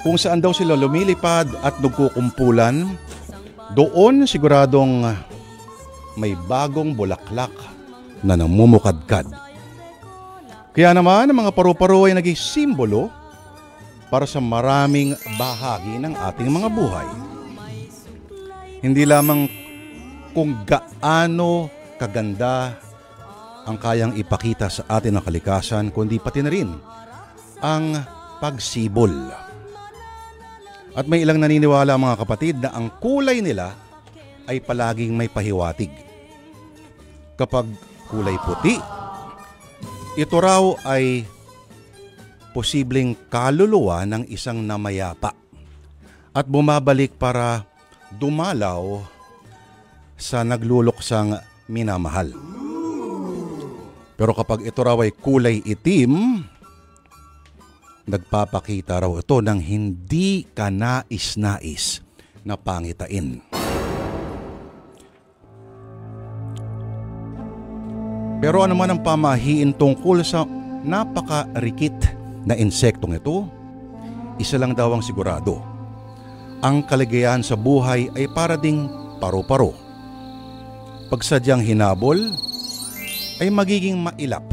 kung saan daw sila lumilipad at nagkukumpulan, doon siguradong may bagong bulaklak na namumukadkad. Kaya naman ang mga paru-paro ay naging simbolo para sa maraming bahagi ng ating mga buhay. Hindi lamang kung gaano kaganda ang kayang ipakita sa atin ng kalikasan, kundi pati na rin ang pagsibol. At may ilang naniniwala mga kapatid na ang kulay nila ay palaging may pahiwatig. Kapag kulay puti, ito raw ay posibleng kaluluwa ng isang namayapa at bumabalik para dumalaw sa nagluluksang minamahal. Pero kapag ito raw ay kulay itim, nagpapakita raw ito ng hindi kanais-nais na pangitain. Pero ano man ang pamahiin tungkol sa napakarikit na insektong ito, isa lang daw ang sigurado. Ang kaligayahan sa buhay ay para ding paru-paro. Pag sadyang hinabol, ay magiging mailap.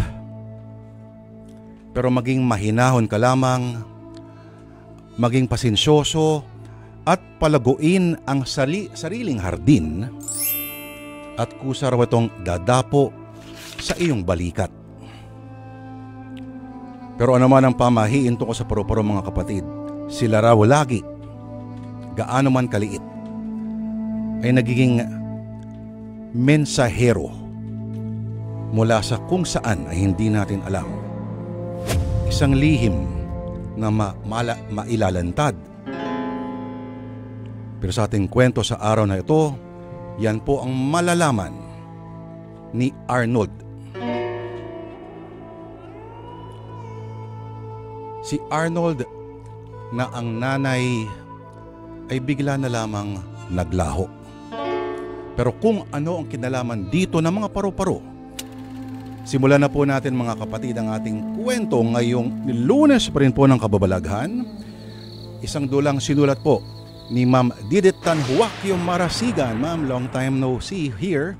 Pero maging mahinahon ka lamang, maging pasensyoso at palaguin ang sariling hardin at kusa raw itong dadapo sa iyong balikat. Pero ano man ang pamahiin tungkol sa paru-paro mga kapatid, sila raw lagi, gaano man kaliit, ay nagiging mensahero mula sa kung saan ay hindi natin alam. Isang lihim na mailalantad. Pero sa ating kwento sa araw na ito, yan po ang malalaman ni Arnold. Si Arnold na ang nanay ay bigla na lamang naglaho. Pero kung ano ang kinalaman dito ng mga paru-paro, simulan na po natin mga kapatid ang ating kwento ngayong Lunes pa rin po ng kababalaghan. Isang dulang sinulat po ni Ma'am Didit Tanhuacio Marasigan. Ma'am, long time no see here.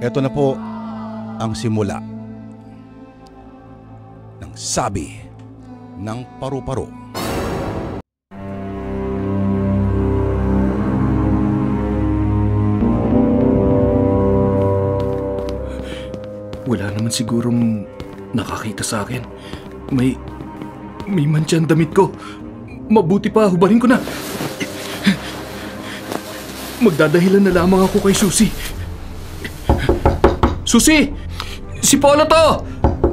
Ito na po ang simula ng sabi ng paru-paro. Wala naman sigurong nakakita sa akin. May mantsa ang damit ko. Mabuti pa, hubarin ko na. Magdadahilan na lamang ako kay Susie. Susie! Si Paula to!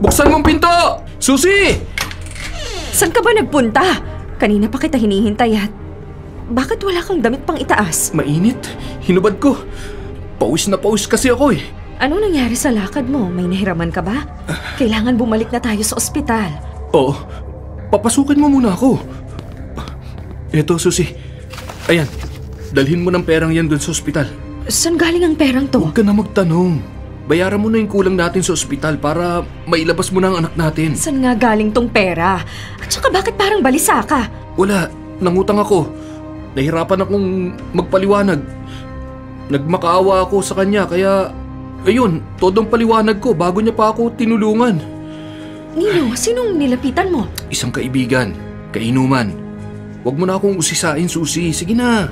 Buksan mong pinto! Susie! Saan ka ba nagpunta? Kanina pa kita hinihintay at bakit wala kang damit pang itaas? Mainit. Hinubad ko. Pawis na pawis kasi ako eh. Anong nangyari sa lakad mo? May nahiraman ka ba? Kailangan bumalik na tayo sa ospital. Oo. Papasukin mo muna ako. Eto, Susie. Ayan. Dalhin mo ng perang yan dun sa ospital. Saan galing ang perang to? Huwag ka na magtanong. Bayaran mo na yung kulang natin sa ospital para mailabas mo na ang anak natin. Saan nga galing tong pera? At saka bakit parang balisa ka? Wala. Nangutang ako. Nahirapan akong magpaliwanag. Nagmakaawa ako sa kanya kaya... Ayun, todong paliwanag ko bago niya pa ako tinulungan. Nino, sinong nilapitan mo? Isang kaibigan. Kainuman. Huwag mo na akong usisain, Susie. Sige na.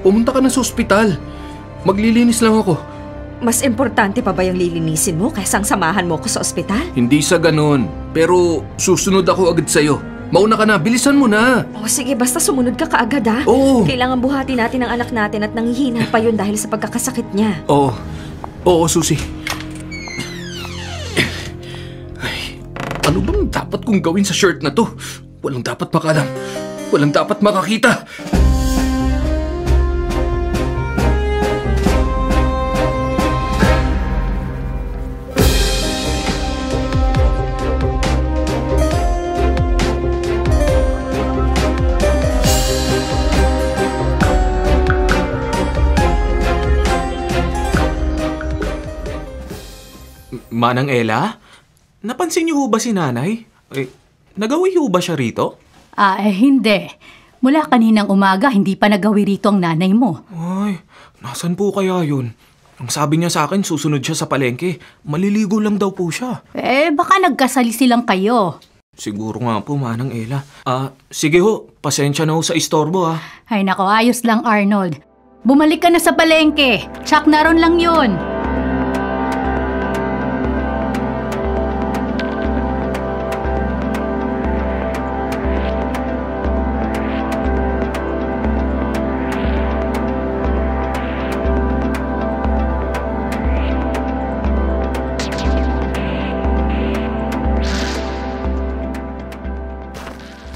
Pumunta ka na sa ospital. Maglilinis lang ako. Mas importante pa ba yung lilinisin mo kaysa ang samahan mo ko sa ospital? Hindi sa ganon. Pero susunod ako agad sa'yo. Mauna ka na. Bilisan mo na. O sige, basta sumunod ka kaagad ha. Oo. Kailangan buhati natin ang anak natin at nanghihina pa yun dahil sa pagkakasakit niya. Oo, Susie. Ay, ano bang dapat kong gawin sa shirt na to? Walang dapat makalam. Walang dapat makakita. Manang Ella, napansin niyo ho ba si nanay? Nagawi ho ba siya rito? Hindi. Mula kaninang umaga, hindi pa nagawi rito ang nanay mo. Ay, nasan po kaya yun? Ang sabi niya sa akin, susunod siya sa palengke. Maliligo lang daw po siya. Baka nagkasali silang kayo. Siguro nga po, Manang Ella. Sige ho, pasensya na ho sa istorbo Ay nako, ayos lang Arnold. Bumalik ka na sa palengke. Tsak na ron lang yun.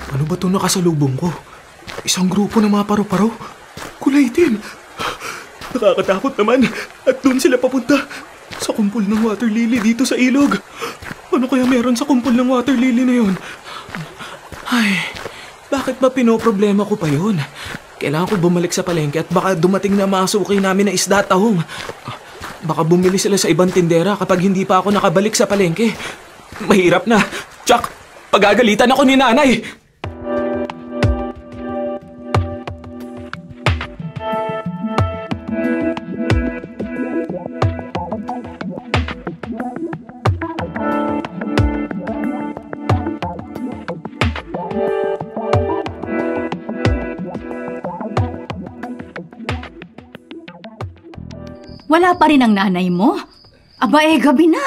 Ano ba ito nakasalubong ko? Isang grupo na mga paru-paro. Kulay itim. Nakakatakot naman. At doon sila papunta. Sa kumpol ng water lily dito sa ilog. Ano kaya meron sa kumpol ng water lily na yun? Ay, bakit ba pinoproblema ko pa yun? Kailangan ko bumalik sa palengke at baka dumating na masuki namin na isda at tahong. Baka bumili sila sa ibang tindera kapag hindi pa ako nakabalik sa palengke. Mahirap na. Chuck, pagagalitan ako ni nanay. Wala pa rin ang nanay mo? Gabi na.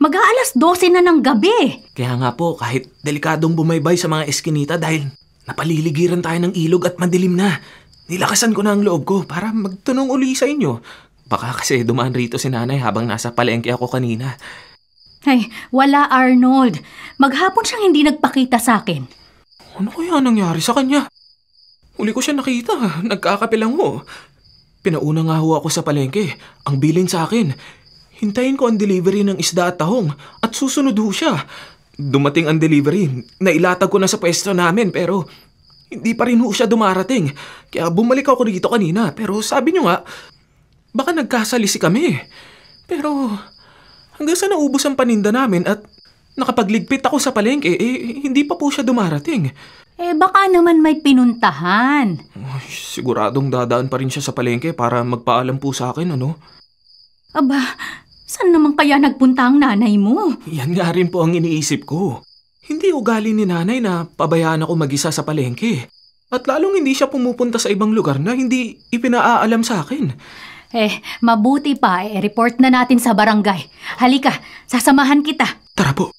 Mag-aalas 12 na ng gabi. Kaya nga po, kahit delikadong bumaybay sa mga eskinita dahil napaliligiran tayo ng ilog at madilim na, nilakasan ko na ang loob ko para magtanong uli sa inyo. Baka kasi dumaan rito si nanay habang nasa palengke ako kanina. Ay, wala Arnold. Maghapon siyang hindi nagpakita sa akin. Ano kaya nangyari sa kanya? Huli ko siya nakita, nagkakape lang ho. Pinauna nga ho ako sa palengke. Ang bilin sa akin, hintayin ko ang delivery ng isda at tahong at susunod ho siya. Dumating ang delivery, nailatag ko na sa pwesto namin pero hindi pa rin ho siya dumarating. Kaya bumalik ako dito kanina pero sabi niyo nga, baka nagkasalisi kami. Pero hanggang sa naubos ang paninda namin at nakapagligpit ako sa palengke, hindi pa po siya dumarating. Baka naman may pinuntahan. Ay, siguradong dadaan pa rin siya sa palengke para magpaalam po sa akin, ano? Saan naman kaya nagpunta ang nanay mo? Yan nga rin po ang iniisip ko. Hindi ugali ni nanay na pabayaan ako mag-isa sa palengke. At lalong hindi siya pumupunta sa ibang lugar na hindi ipinaaalam sa akin. Mabuti pa, report na natin sa barangay. Halika, sasamahan kita. Tara po.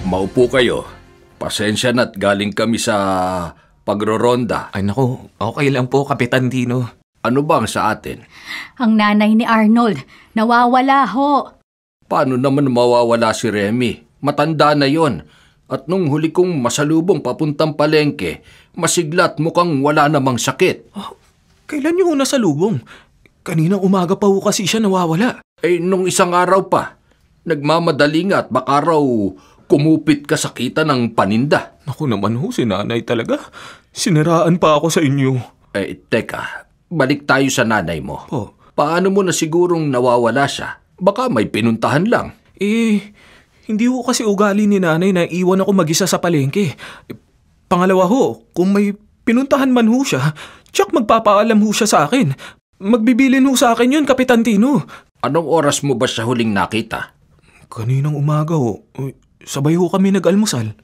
Maupo kayo. Pasensya na't galing kami sa pagroronda. Ay nako, okay lang po, Kapitan Dino. Ano bang sa atin? Ang nanay ni Arnold, nawawala ho. Paano naman mawawala si Remy? Matanda na yon. At nung huli kong masalubong papuntang palengke, masiglat mukhang wala namang sakit. Kailan niyo nasalubong? Kaninang umaga pa ho kasi siya nawawala. Nung isang araw pa. Nagmamadali nga at baka raw kumupit kasakitan ng paninda. Naku naman ho, si nanay talaga. Siniraan pa ako sa inyo. Teka, balik tayo sa nanay mo. Po. Paano mo na sigurong nawawala siya? Baka may pinuntahan lang. Hindi ho kasi ugali ni nanay na iwan ako mag-isa sa palengke. Pangalawa ho, kung may pinuntahan man ho siya, tsak magpapaalam ho siya sa akin. Magbibilin ho sa akin yun, Kapitan Tino. Anong oras mo ba siya huling nakita? Kaninang umaga ho. Sabay ho kami nag-almusal.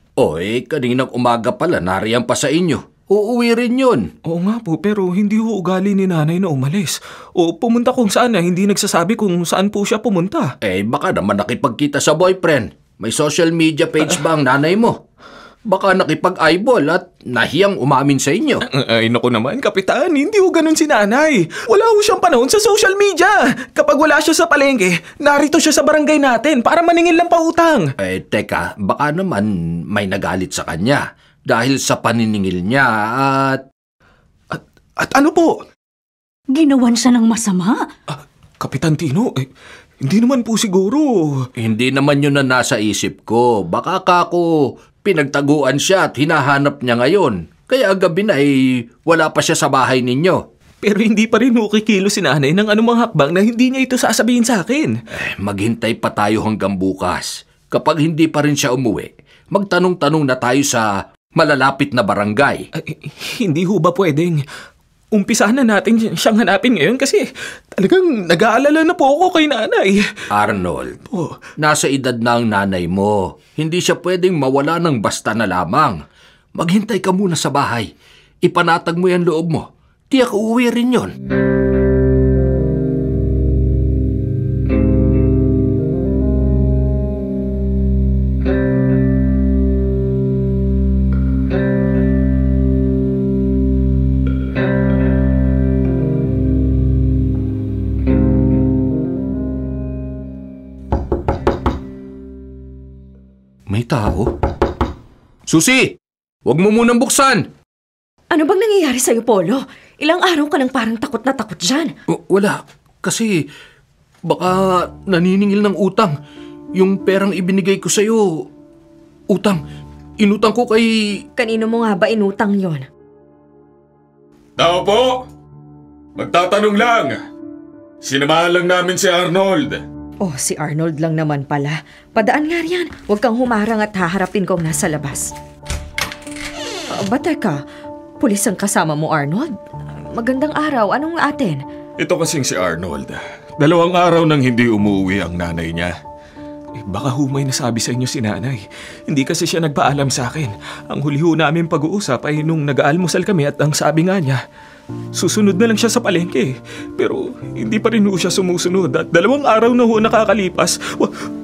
Kaninang umaga pala, nariyan pa sa inyo. Uuwi rin yun. Oo nga po, pero hindi ho ugali ni nanay na umalis. O pumunta kung saan na hindi nagsasabi kung saan po siya pumunta. Baka naman nakipagkita sa boyfriend. May social media page ba ang nanay mo? Baka nakipag-eyeball at nahiyang umamin sa inyo. Ay naku naman, Kapitan, hindi ho ganun si nanay. Wala ho siyang panahon sa social media. Kapag wala siya sa palengke, narito siya sa barangay natin para maningil ng pautang. Teka, baka naman may nagalit sa kanya dahil sa paniningil niya At ano po? Ginawan siya ng masama? Kapitan Tino, hindi naman po siguro. Hindi naman yun na nasa isip ko. Baka kako pinagtaguan siya at hinahanap niya ngayon. Kaya gabi na wala pa siya sa bahay ninyo. Pero hindi pa rin kikilo si nanay ng anumang hakbang na hindi niya ito sasabihin sa akin. Maghintay pa tayo hanggang bukas. Kapag hindi pa rin siya umuwi, magtanong-tanong na tayo sa malalapit na barangay. Hindi ho ba pwedeng umpisahan na natin siyang hanapin ngayon kasi talagang nag-aalala na po ako kay nanay. Arnold, nasa edad na ang nanay mo. Hindi siya pwedeng mawala ng basta na lamang. Maghintay ka muna sa bahay. Ipanatag mo yan loob mo. Tiyak uuwi rin yun. May tao? Susi! Huwag mo munang buksan! Ano bang nangyayari sa'yo, Polo? Ilang araw ka nang parang takot na takot dyan. Wala. Kasi baka naniningil ng utang. Yung perang ibinigay ko sa'yo, utang. Inutang ko kay... Kanino mo nga ba inutang yon? Tao po! Magtatanong lang. Sinamahan lang namin si Arnold. Oh, si Arnold lang naman pala. Padaan nga riyan. Huwag kang humarang at haharapin kong nasa labas. Teka, pulis ang kasama mo, Arnold? Magandang araw. Anong atin? Ito kasing si Arnold. 2 araw nang hindi umuwi ang nanay niya. Baka may nasabi sa inyo si nanay. Hindi kasi siya nagpaalam sa akin. Ang huli namin pag-uusap ay nung nag-aalmusal kami at ang sabi nga niya, susunod na lang siya sa palengke. Pero hindi pa rin siya sumusunod at 2 araw na nakakalipas.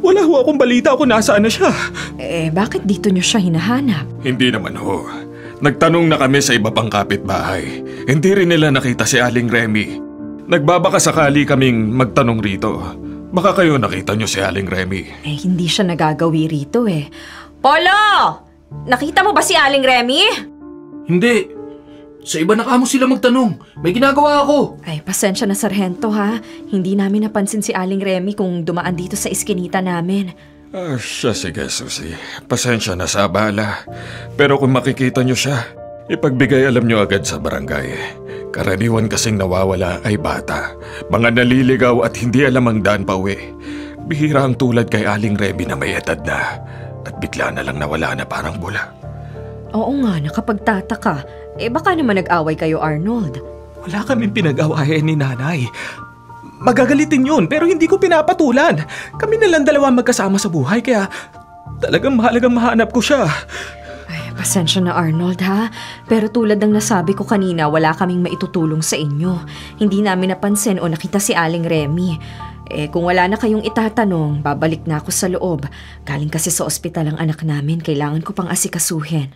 Wala akong balita kung nasaan na siya. Bakit dito niyo siya hinahanap? Hindi naman ho. Nagtanong na kami sa iba pang kapitbahay. Hindi rin nila nakita si Aling Remy. Nagbabaka sakali kaming magtanong rito. Baka kayo nakita niyo si Aling Remy. Hindi siya nagagawi rito Polo! Nakita mo ba si Aling Remy? Hindi. Sa iba na kamo sila magtanong. May ginagawa ako. Pasensya na, Sargento ha. Hindi namin napansin si Aling Remy kung dumaan dito sa iskinita namin. Sige, Susi. Pasensya na sa abala. Pero kung makikita niyo siya, ipagbigay alam niyo agad sa barangay. Karaniwan kasing nawawala ay bata. Mga naliligaw at hindi alam ang daan pa uwi. Bihira ang tulad kay Aling Remy na may edad na. At bigla na lang nawala na parang bula. Oo nga, nakapagtataka. Baka naman nag-away kayo, Arnold. Wala kaming pinag-awayan ni nanay. Magagalitin yun, pero hindi ko pinapatulan. Kami na lang 2 magkasama sa buhay, kaya talagang mahalagang mahanap ko siya. Pasensya na, Arnold ha. Pero tulad ng nasabi ko kanina, wala kaming maitutulong sa inyo. Hindi namin napansin o nakita si Aling Remy. Kung wala na kayong itatanong, babalik na ako sa loob. Galing kasi sa ospital ang anak namin, kailangan ko pang asikasuhin.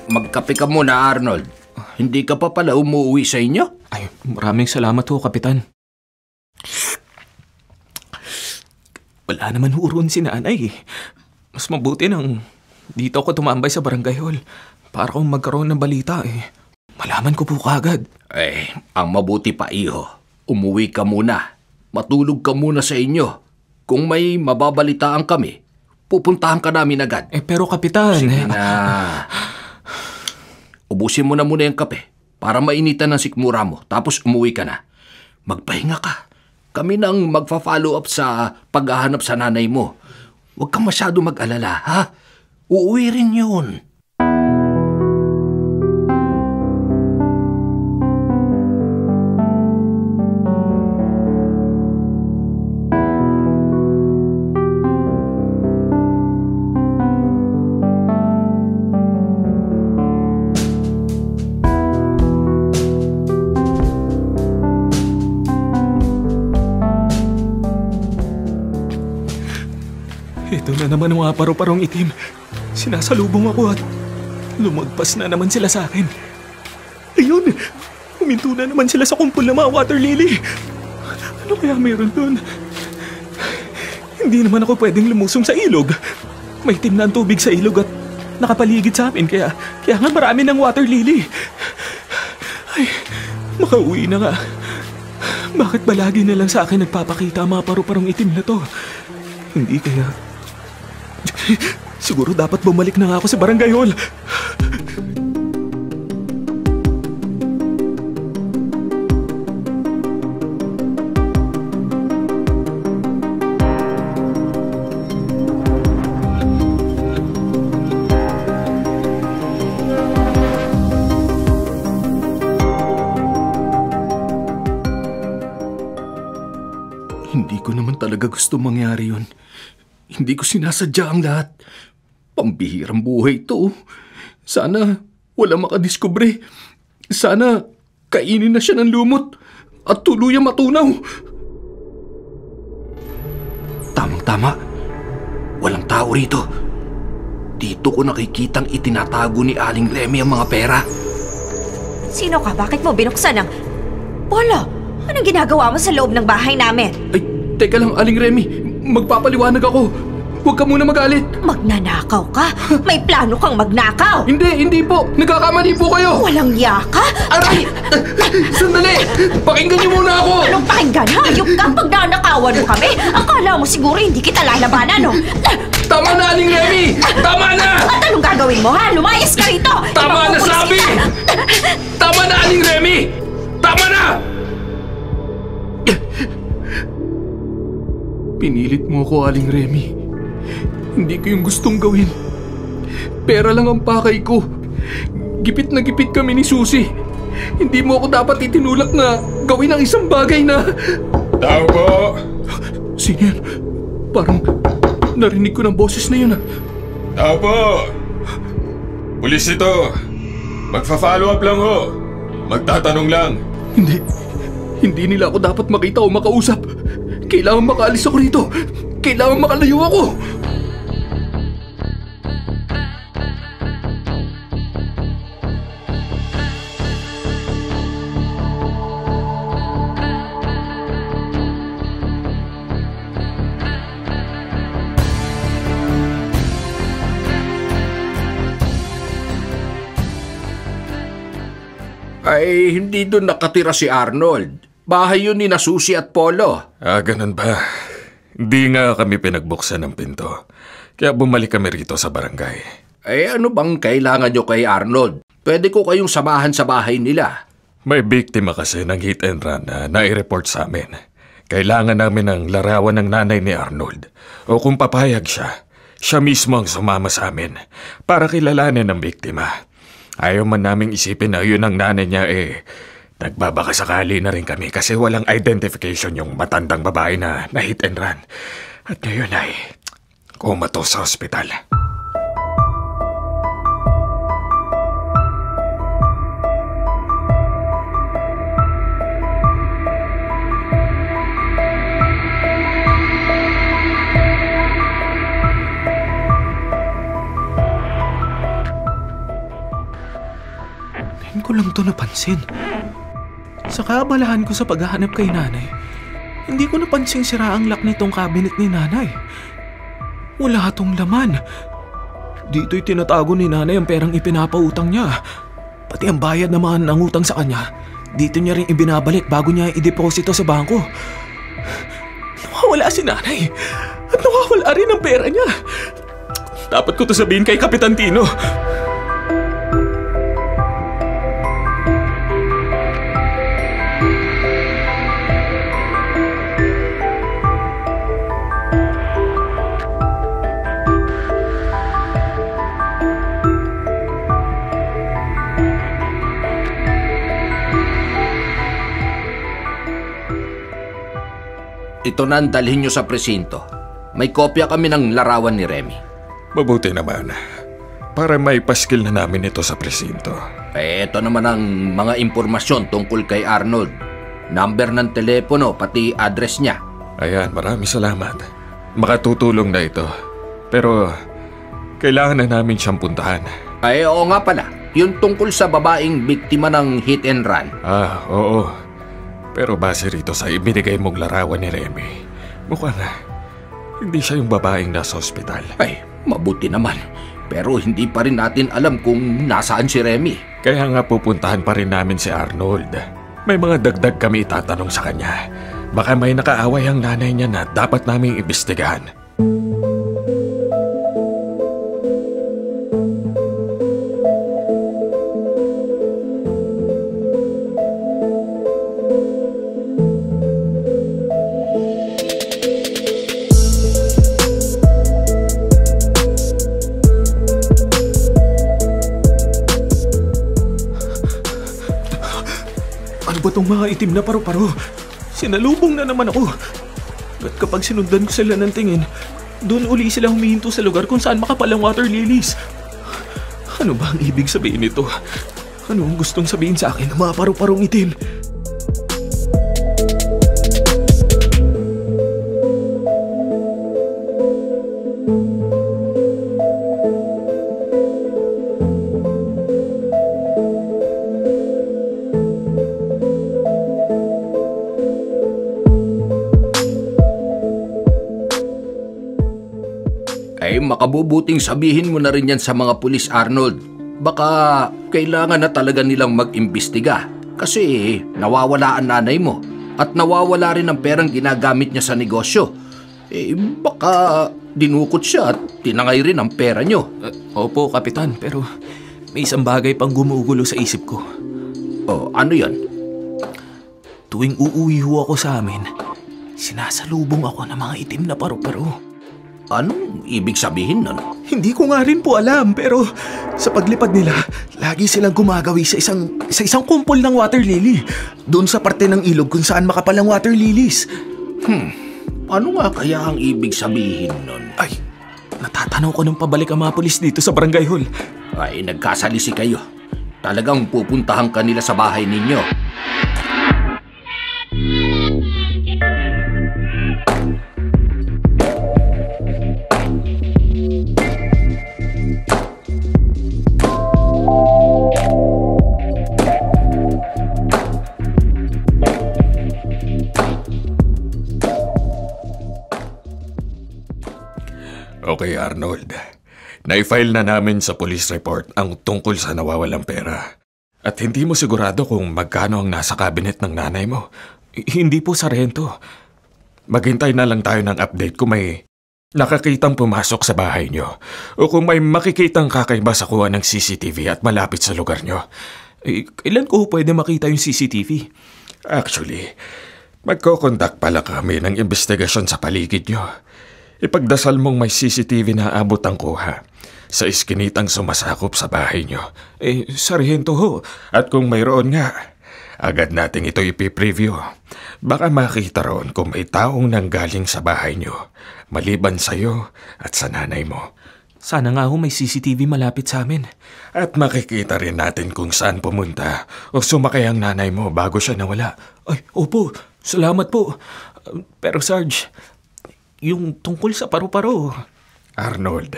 Magkape ka muna, Arnold. Hindi ka pa pala umuwi sa inyo? Maraming salamat Kapitan. Wala naman ron si nanay. Mas mabuti nang dito ako tumambay sa barangay hall para kung magkaroon ng balita malaman ko po kagad. Ang mabuti pa, iho. Umuwi ka muna. Matulog ka muna sa inyo. Kung may mababalitaan kami, pupuntahan ka namin agad. Pero Kapitan... Sige na. Ubusin mo na muna yung kape para mainitan ng sikmura mo, tapos umuwi ka na. Magpahinga ka. Kami nang magfa-follow up sa paghahanap sa nanay mo. Huwag kang masyado mag-alala, ha? Uuwi rin yun. Ito na naman ang mga paru-parong itim. Sinasalubong ako at lumagpas na naman sila sa akin. Ayun! Huminto na naman sila sa kumpul ng mga water lily. Ano kaya meron doon? Hindi naman ako pwedeng lumusong sa ilog. May itim na ang tubig sa ilog at nakapaligid sa amin, kaya nga marami ng water lily. Ay, makauwi na nga. Bakit ba lagi na lang sa akin nagpapakita ang mga paru-parong itim na to? Hindi kaya... Siguro dapat bumalik na nga ako sa barangay hall. Hindi ko naman talaga gusto mangyari yun. Hindi ko sinasadya ang lahat. Pambihirang buhay ito. Sana wala makadiskubre. Sana kainin na siya ng lumot at tuluyang matunaw. Tamang-tama. Walang tao rito. Dito ko nakikitang itinatago ni Aling Remy ang mga pera. Sino ka? Bakit mo binuksan ang... Polo! Anong ginagawa mo sa loob ng bahay namin? Ay, teka lang, Aling Remy. Magpapaliwanag ako. Huwag ka muna magalit. Magnanakaw ka? May plano kang magnakaw? Hindi po. Nagkakamali po kayo. Walang yaka? Aray! Sandali! Pakinggan niyo muna ako! Anong pakinggan? Hayop ka pag nanakawan mo kami? Akala mo siguro hindi kita lalabanan, no? Tama na, Aling Remy! Tama na! At anong gagawin mo, ha? Lumayas ka rito! Tama na, sabi! Tama na, Aling Remy! Tama na! Pinilit mo ako, Aling Remy. Hindi ko yung gustong gawin. Pera lang ang pakay ko. Gipit na gipit kami ni Susie. Hindi mo ako dapat itinulak na gawin ang isang bagay na... Tao po! Sino yan? Parang narinig ko ng boses na yun, ah. Tao po! Pulis ito! Magfa-follow up lang ho! Magtatanong lang! Hindi nila ako dapat makita o makausap. Kailangan makaalis ako rito. Kailangan makalayo ako. Ay, hindi doon nakatira si Arnold. Bahay yun ni na Susie at Polo. Ganun ba? Hindi nga kami pinagbuksan ng pinto. Kaya bumalik kami rito sa barangay. Ano bang kailangan nyo kay Arnold? Pwede ko kayong samahan sa bahay nila. May biktima kasi ng hit and run na nai-report sa amin. Kailangan namin ng larawan ng nanay ni Arnold. O kung papayag siya, siya mismo ang sumama sa amin para kilalanin ang biktima. Ayaw man naming isipin na yun ang nanay niya nagbabaka sakali na rin kami kasi walang identification yung matandang babae na hit and run. At ngayon ay kumatos sa ospital. Ngayon ko lang ito napansin. Sa kaabalahan ko sa paghahanap kay nanay, hindi ko napansing sira ang lock nitong cabinet ni nanay. Wala itong laman. Dito'y tinatago ni nanay ang perang ipinapautang niya. Pati ang bayad naman ng utang sa kanya, dito niya rin ibinabalik bago niya i-deposito sa bangko. Nawawala si nanay at nawawala rin ang pera niya. Dapat ko to sabihin kay Kapitan Tino. Ito na ang dalhin nyo sa presinto. May kopya kami ng larawan ni Remy. Mabuti naman. Para may paskil na namin ito sa presinto. Ito naman ang mga impormasyon tungkol kay Arnold. Number ng telepono, pati address niya. Ayan, maraming salamat. Makatutulong na ito. Pero kailangan na namin siyang puntahan. Oo nga pala. Yung tungkol sa babaeng biktima ng hit and run. Oo. Pero base rito sa ibinigay mong larawan ni Remy, mukhang hindi siya yung babaeng nasa ospital. Ay, mabuti naman. Pero hindi pa rin natin alam kung nasaan si Remy. Kaya nga pupuntahan pa rin namin si Arnold. May mga dagdag kami itatanong sa kanya. Baka may nakaaway ang nanay niya na dapat naming imbestigahan. Ano ba tong mga itim na paru-paro? Sinalubong na naman ako. At kapag sinundan ko sila ng tingin, doon uli sila humihinto sa lugar kung saan makapalang water lilies. Ano ba ang ibig sabihin nito? Ano ang gustong sabihin sa akin ng mga paru-parong itim? Ay, makabubuting sabihin mo na rin yan sa mga pulis, Arnold. Baka kailangan na talaga nilang mag-imbestiga. Kasi nawawala ang nanay mo. At nawawala rin ang perang ginagamit niya sa negosyo. Baka dinukot siya at tinangay rin ang pera niyo. Opo, Kapitan, pero may isang bagay pang gumugulo sa isip ko. Ano yan? Tuwing uuwi ho ako sa amin, sinasalubong ako ng mga itim na paru-paro. Anong ibig sabihin nun? Hindi ko nga rin po alam, pero sa paglipad nila, lagi silang gumagawi sa isang kumpol ng water lily. Doon sa parte ng ilog kung saan makapalang water lilies. Ano nga kaya ang ibig sabihin nun? Ay, natatanaw ko nung pabalik ang mga pulis dito sa barangay hall. Ay, nagkasalisi kayo. Talagang pupuntahan ka nila sa bahay ninyo. Okay, Arnold. Na-file na namin sa police report ang tungkol sa nawawalang pera. At hindi mo sigurado kung magkano ang nasa cabinet ng nanay mo. Hindi po, Sargento. Maghintay na lang tayo ng update kung may nakakitang pumasok sa bahay nyo o kung may makikitang kakaiba sa kuha ng CCTV at malapit sa lugar nyo. Kailan ko pwede makita yung CCTV? Actually, magkoconduct pala kami ng investigasyon sa paligid nyo. Ipagdasal mong may CCTV na abot ang kuha sa iskinitang sumasakop sa bahay nyo. Sargento ho. At kung mayroon nga, agad nating ito ipipreview. Baka makita roon kung may taong nanggaling sa bahay nyo, maliban sa'yo at sa nanay mo. Sana nga ho may CCTV malapit sa amin. At makikita rin natin kung saan pumunta o sumakay ang nanay mo bago siya nawala. Ay, opo. Salamat po. Pero Sarge, yung tungkol sa paru-paro. Arnold,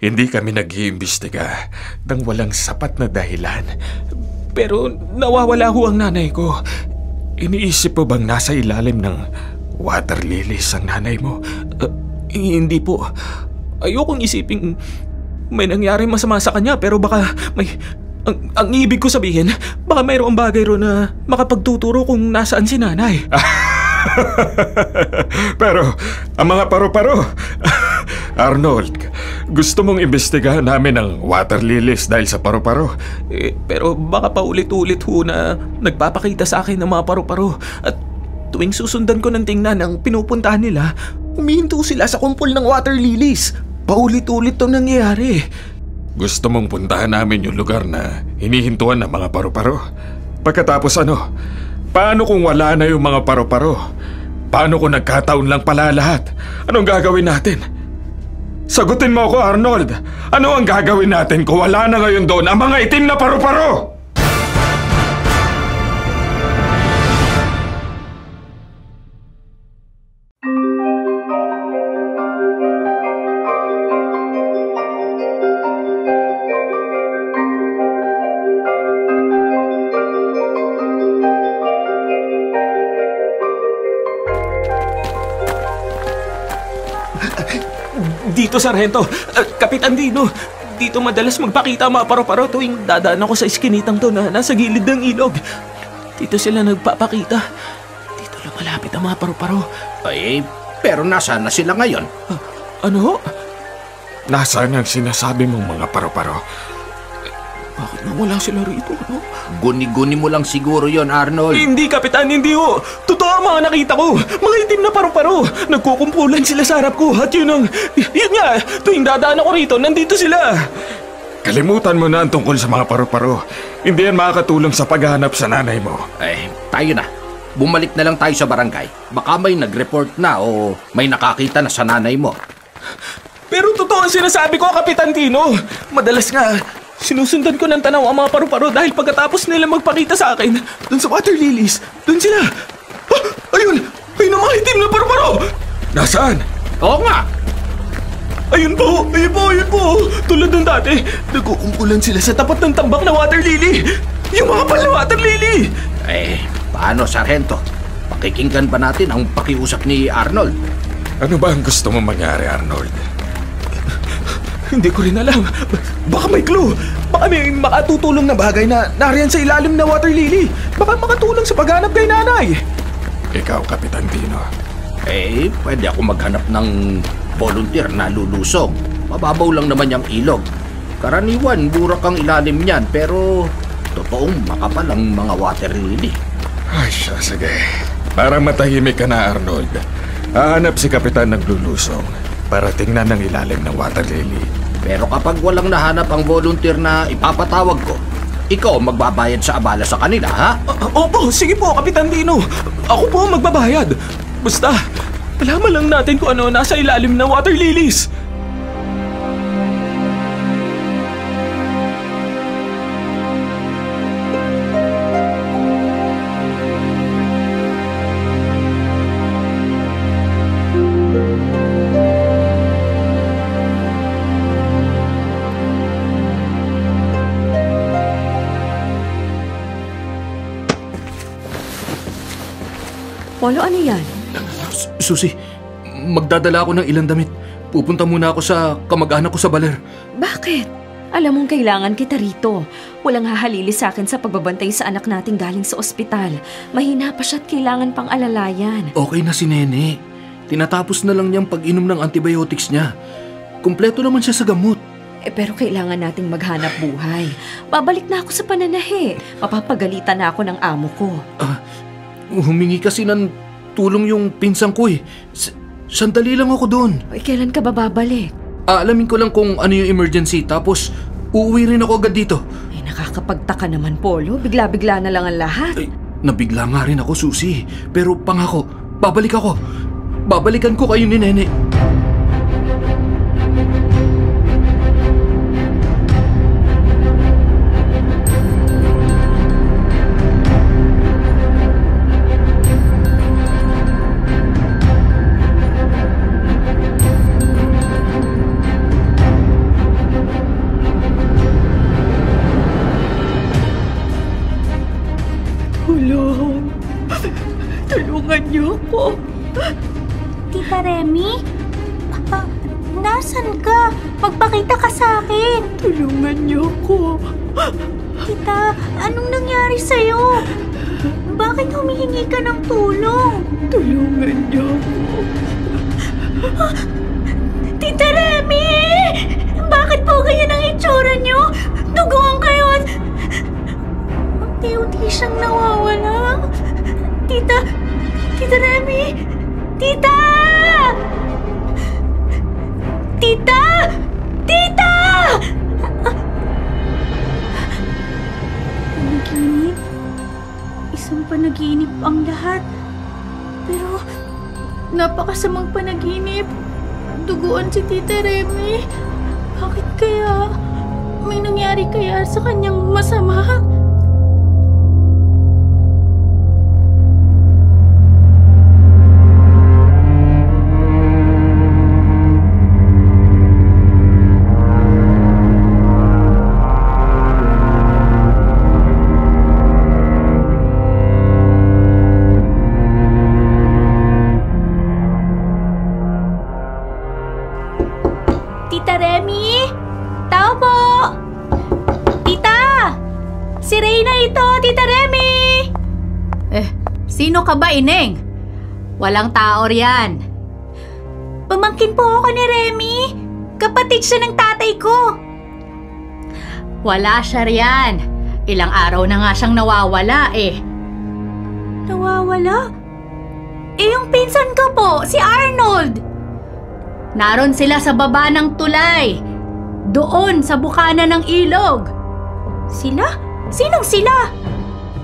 hindi kami nag-iimbestiga nang walang sapat na dahilan. Pero nawawala ho ang nanay ko. Iniisip mo bang nasa ilalim ng water lilies ang nanay mo? Hindi po. Ayokong isiping may nangyari masama sa kanya, pero baka may... Ang ibig ko sabihin, baka mayroong bagay ro na makapagtuturo kung nasaan si nanay. Pero, ang mga paru-paro... Arnold, gusto mong imbestigahan namin ang water lilies dahil sa paru-paro? Pero baka paulit-ulit ho na nagpapakita sa akin ng mga paru-paro. At tuwing susundan ko ng tingnan ang pinupuntahan nila, humihinto sila sa kumpol ng water lilies. Paulit-ulit itong nangyayari. Gusto mong puntahan namin yung lugar na hinihintuan ng mga paru-paro? Pagkatapos ano? Paano kung wala na yung mga paru-paro? Paano kung nagkataon lang pala lahat? Anong gagawin natin? Sagutin mo ako, Arnold! Ano ang gagawin natin kung wala na ngayon doon ang mga itim na paru-paro? Dito, Sargento. Kapitan Dino. Dito madalas magpakita ang mga paru-paro tuwing dadaan ako sa iskinitang to na nasa gilid ng ilog. Dito sila nagpapakita. Dito lang malapit ang mga paru-paro. Ay, pero nasaan na sila ngayon? Ano? Nasaan ang sinasabi mong mga paru-paro? Bakit nawala sila rito? Ano? Guni-guni mo lang siguro yon, Arnold. Hindi, Kapitan, hindi ho. Totoo ang mga nakita ko. Mga itim na paru-paro. Nagkukumpulan sila sa harap ko. At yun nga, tuwing dadaan ako rito, nandito sila. Kalimutan mo na ang tungkol sa mga paru-paro. Hindi yan makakatulong sa paghahanap sa nanay mo. Tayo na. Bumalik na lang tayo sa barangay. Baka may nag-report na o may nakakita na sa nanay mo. Pero totoo ang sinasabi ko, Kapitan Tino. Madalas nga, sinusundan ko ng tanaw ang mga paru-paro dahil pagkatapos nila magpakita sa akin, dun sa water lilies, dun sila. Ayun! May mga itim na paru-paro! Nasaan? Oo nga! Ayun po! Ayun po! Tulad ng dati, nagkukumpulan sila sa tapat ng tambak na water lily! Yung mga pal na water lily! Paano, Sargento? Pakikinggan ba natin ang pakiusap ni Arnold? Ano ba ang gusto mo mangyari, Arnold? Hindi ko rin alam. Baka may clue. Baka may makatutulong na bagay na nariyan sa ilalim na water lily. Baka makatulong sa paghanap kay nanay. Ikaw, Kapitan Tino. Pwede ako maghanap ng volunteer na lulusong. Mababaw lang naman yung ilog. Karaniwan, burak ang ilalim niyan, pero totoong makapal ang mga water lily. Ay, siya, sige. Para matahimik ka na, Arnold. Hahanap si Kapitan ng lulusong para tingnan ang ilalim ng water lily. Pero kapag walang nahanap ang volunteer na ipapatawag ko, ikaw magbabayad sa abala sa kanila, ha? Opo, sige po, Kapitan Dino. Ako po ang magbabayad. Basta, alaman lang natin kung ano nasa ilalim ng water lilies. Polo, ano yan? Susi, magdadala ako ng ilang damit. Pupunta muna ako sa kamag-anak ko sa Baler. Bakit? Alam mong kailangan kita rito. Walang hahalili sa akin sa pagbabantay sa anak nating galing sa ospital. Mahina pa siya at kailangan pang alalayan. Okay na si Nene. Tinatapos na lang niyang pag-inom ng antibiotics niya. Kumpleto naman siya sa gamot. Pero kailangan nating maghanap buhay. Babalik na ako sa pananahi. Mapapagalitan na ako ng amo ko. Humingi kasi ng tulong yung pinsang ko eh. Sandali lang ako doon. Kailan ka ba babalik? Alamin ko lang kung ano yung emergency, tapos uuwi rin ako agad dito. Nakakapagtaka naman, Polo. Bigla-bigla na lang ang lahat. Nabigla nga rin ako, Susi. Pero pangako, babalik ako. Babalikan ko kayo ni Nene. Tulungan niyo ako. Tita Remy? Nasaan ka? Magpakita ka sa akin. Tulungan niyo ako. Tita, anong nangyari sa'yo? Bakit humihingi ka ng tulong? Tulungan niyo ako. Tita Remy! Bakit po ganyan ang itsura niyo? Duguan kayo at unti-unti siyang nawawala. Tita Remy! Tita! Tita! Tita! Panaginip? Isang panaginip ang lahat. Pero napakasamang panaginip. Duguan si Tita Remy. Bakit kaya? May nangyari kaya sa kanyang masama? Sino ka ba, Ineng? Walang tao riyan. Pamangkin po ako ni Remy. Kapatid siya ng tatay ko. Wala siya riyan. Ilang araw na nga siyang nawawala eh. Nawawala? Eh yung pinsan ko po, si Arnold. Naroon sila sa baba ng tulay. Doon sa bukana ng ilog. Sila? Sinong sila?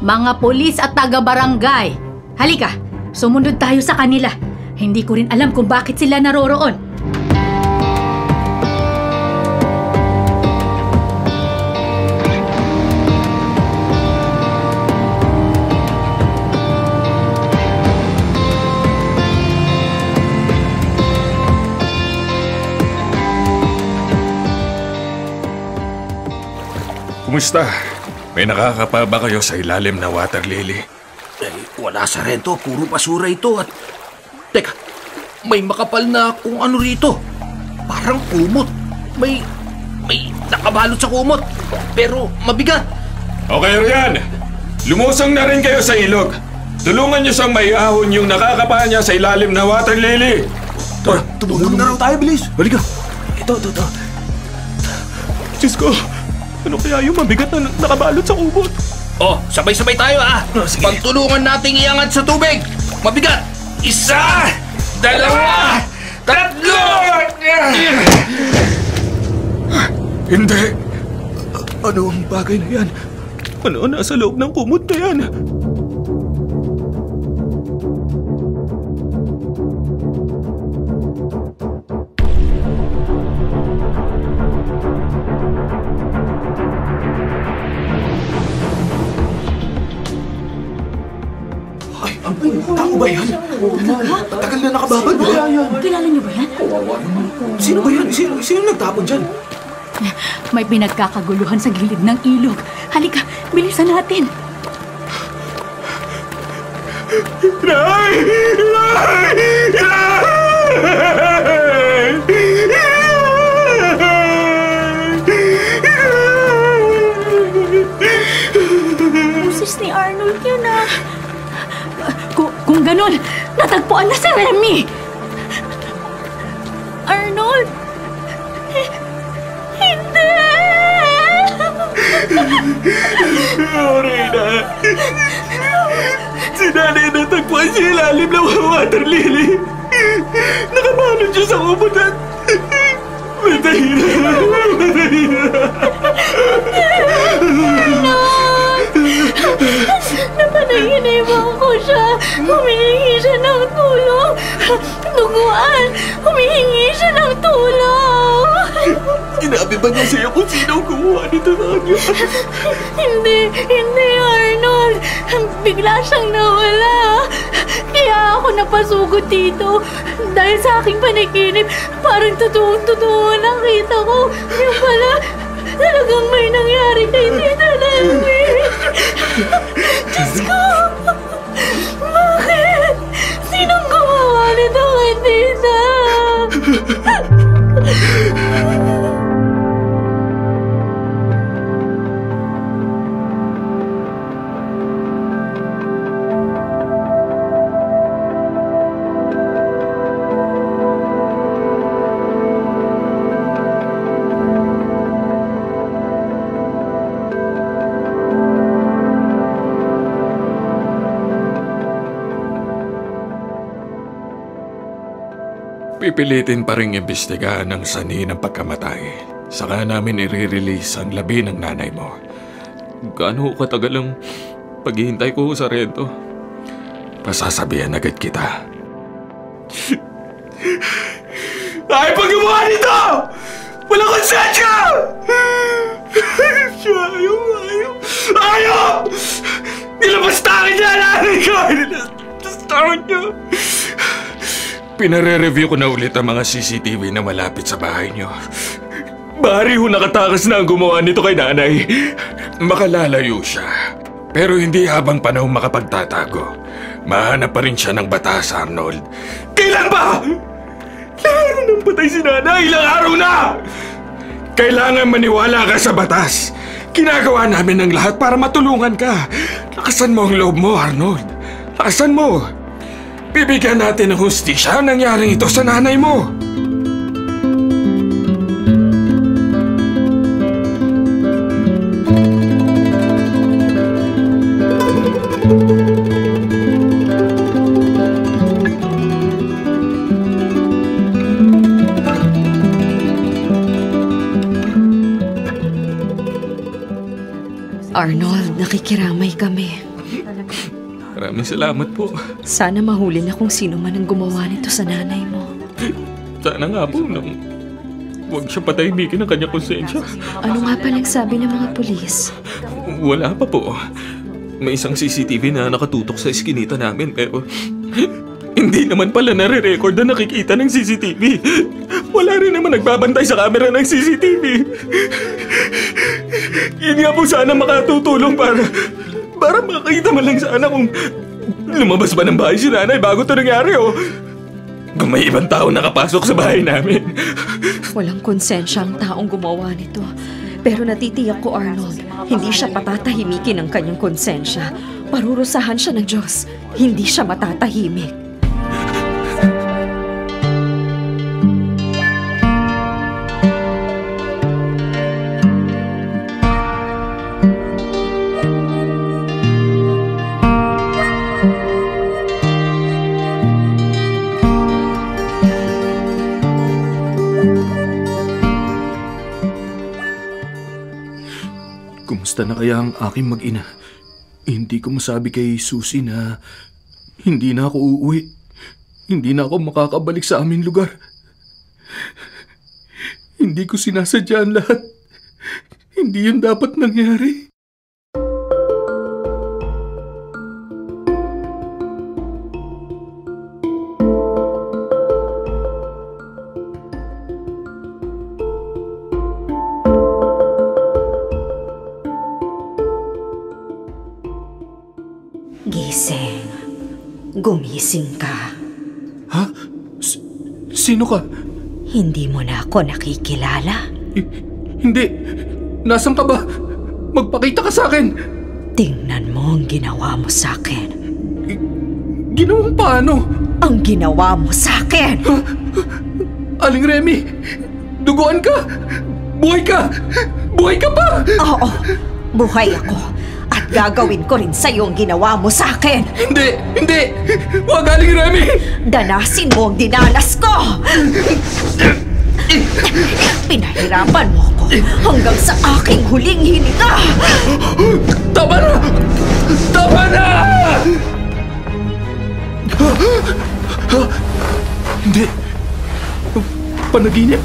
Mga pulis at taga-barangay. Halika, sumunod tayo sa kanila. Hindi ko rin alam kung bakit sila naroroon. Kumusta? May nakakapa ba kayo sa ilalim na water lily? Wala, Sargento. Puro basura ito at... Teka, may makapal na kung ano rito. Parang kumot. May nakabalot sa kumot. Pero mabigat. Okay, Rian. Lumusong na rin kayo sa ilog. Tulungan niyo siyang maiahon yung nakakapa niya sa ilalim na water lily. Tumulong na raw tayo, bilis. Halika. Ito. Diyos ko, ano kaya yung mabigat na nakabalot sa kumot? Oh, sabay-sabay tayo Pagtulungan nating iangat sa tubig. Mabigat. 1, 2, 3. Hindi. Ano ang bagay na yan? Ano nasa loob ng kumot na yan? Tao ba yan? Tagal na nakababad, di ba? Kilala niyo ba yan? Sino ba yan? Sino nagtapon dyan? May pinagkakaguluhan sa gilid ng ilog. Halika, bilisan natin. Nay! Boses ni Arnold yun Kung ganun, natagpuan na si Remy! Arnold! Hindi! Reyna! Si nanay natagpuan siya ilalim ng water lily. Nakabalot siya sa kumot at... Matahira! Napanaginipan ko siya. Humihingi siya ng tulong. Duguan, humihingi siya ng tulong. Sinabi ba niya sa'yo kung sino ang kumuha nito sa kanya? Hindi, Arnold. Bigla siyang nawala. Kaya ako napasugod dito. Dahil sa aking panaginip, parang totoong-totoo nakita ko. Yung pala, talagang may nangyari kay Tita Remy. Diyos ko! Bakit? Sinong gumawa nito kay Tita? Pipilitin pa rin imbestigahan ang sanhi ng pagkamatay. Saka namin i-release ang labi ng nanay mo. Gaano katagal ang paghihintay ko, Sargento? Pasasabihan agad kita. Ay, pag gumawa nito! Walang konsensya! Ayaw! Nilabastakin niya nanay ko! Nilabastakin niya! Pinare-review ko na ulit ang mga CCTV na malapit sa bahay niyo. Bari ho nakatakas na ang gumawa nito kay nanay. Makalalayo siya. Pero hindi habang panahon makapagtatago. Mahanap pa rin siya ng batas, Arnold. Kailan ba? Laro nang patay si nanay. Ilang araw na! Kailangan maniwala ka sa batas. Ginagawa namin ang lahat para matulungan ka. Lakasan mo ang loob mo, Arnold. Taasan mo! Bibigyan natin ng hustisya ang nangyaring ito sa nanay mo! Arnold, nakikiramay kami. Maraming salamat po. Sana mahuli na kung sino man ang gumawa nito sa nanay mo. Sana nga po nang huwag siya patahimikin ang kanyang konsensya. Ano nga palang sabi ng mga pulis? Wala pa po. May isang CCTV na nakatutok sa eskinita namin pero hindi naman pala nare-record na nakikita ng CCTV. Wala rin naman nagbabantay sa camera ng CCTV. Yun nga po sana makatutulong para makakita man lang sana kung lumabas ba ng bahay si nanay bago ito nangyari o kung may ibang tao nakapasok sa bahay namin. Walang konsensya ang taong gumawa nito. Pero natitiyak ko, Arnold, hindi siya patatahimikin ng kanyang konsensya. Parurusahan siya ng Diyos. Hindi siya matatahimik. Kumusta na kaya ang aking mag-ina? Hindi ko masabi kay Susie na hindi na ako uuwi. Hindi na ako makakabalik sa aming lugar. Hindi ko sinasadya ang lahat. Hindi yun dapat nangyari. Gising. Gumising ka. Ha? Sino ka? Hindi mo na ako nakikilala. Hindi. Nasaan ka ba? Magpakita ka sa akin. Tingnan mo ang ginawa mo sa akin. Ginawang paano? Ang ginawa mo sa akin! Aling Remy, duguan ka! Buhay ka! Buhay ka pa! Oo, buhay ako. At gagawin ko rin sa'yo ang ginawa mo sa akin. Hindi! Hindi! Huwag, Aling Remy! Danasin mo ang dinanas ko! Pinahirapan mo ako hanggang sa aking huling hininga! Tama na! Tama na! Hindi. Panaginip.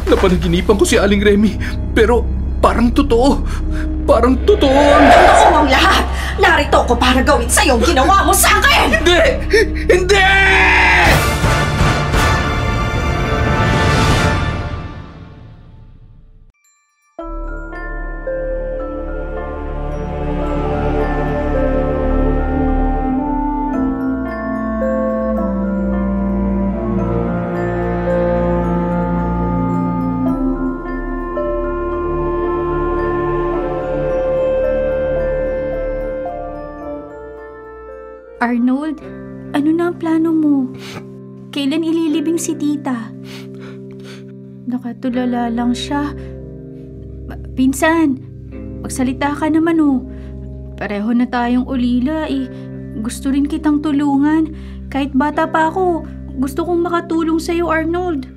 Napanaginipan ko si Aling Remy. Pero parang totoo. Parang totoo. Totoo ang lahat. Narito ako para gawin sa'yo ang ginawa mo sa akin. Hindi! Hindi! Arnold, ano na ang plano mo? Kailan ililibing si tita? Nakatulala lang siya. Pinsan, magsalita ka naman oh. Pareho na tayong ulila eh. Gusto rin kitang tulungan. Kahit bata pa ako, gusto kong makatulong sa'yo, Arnold.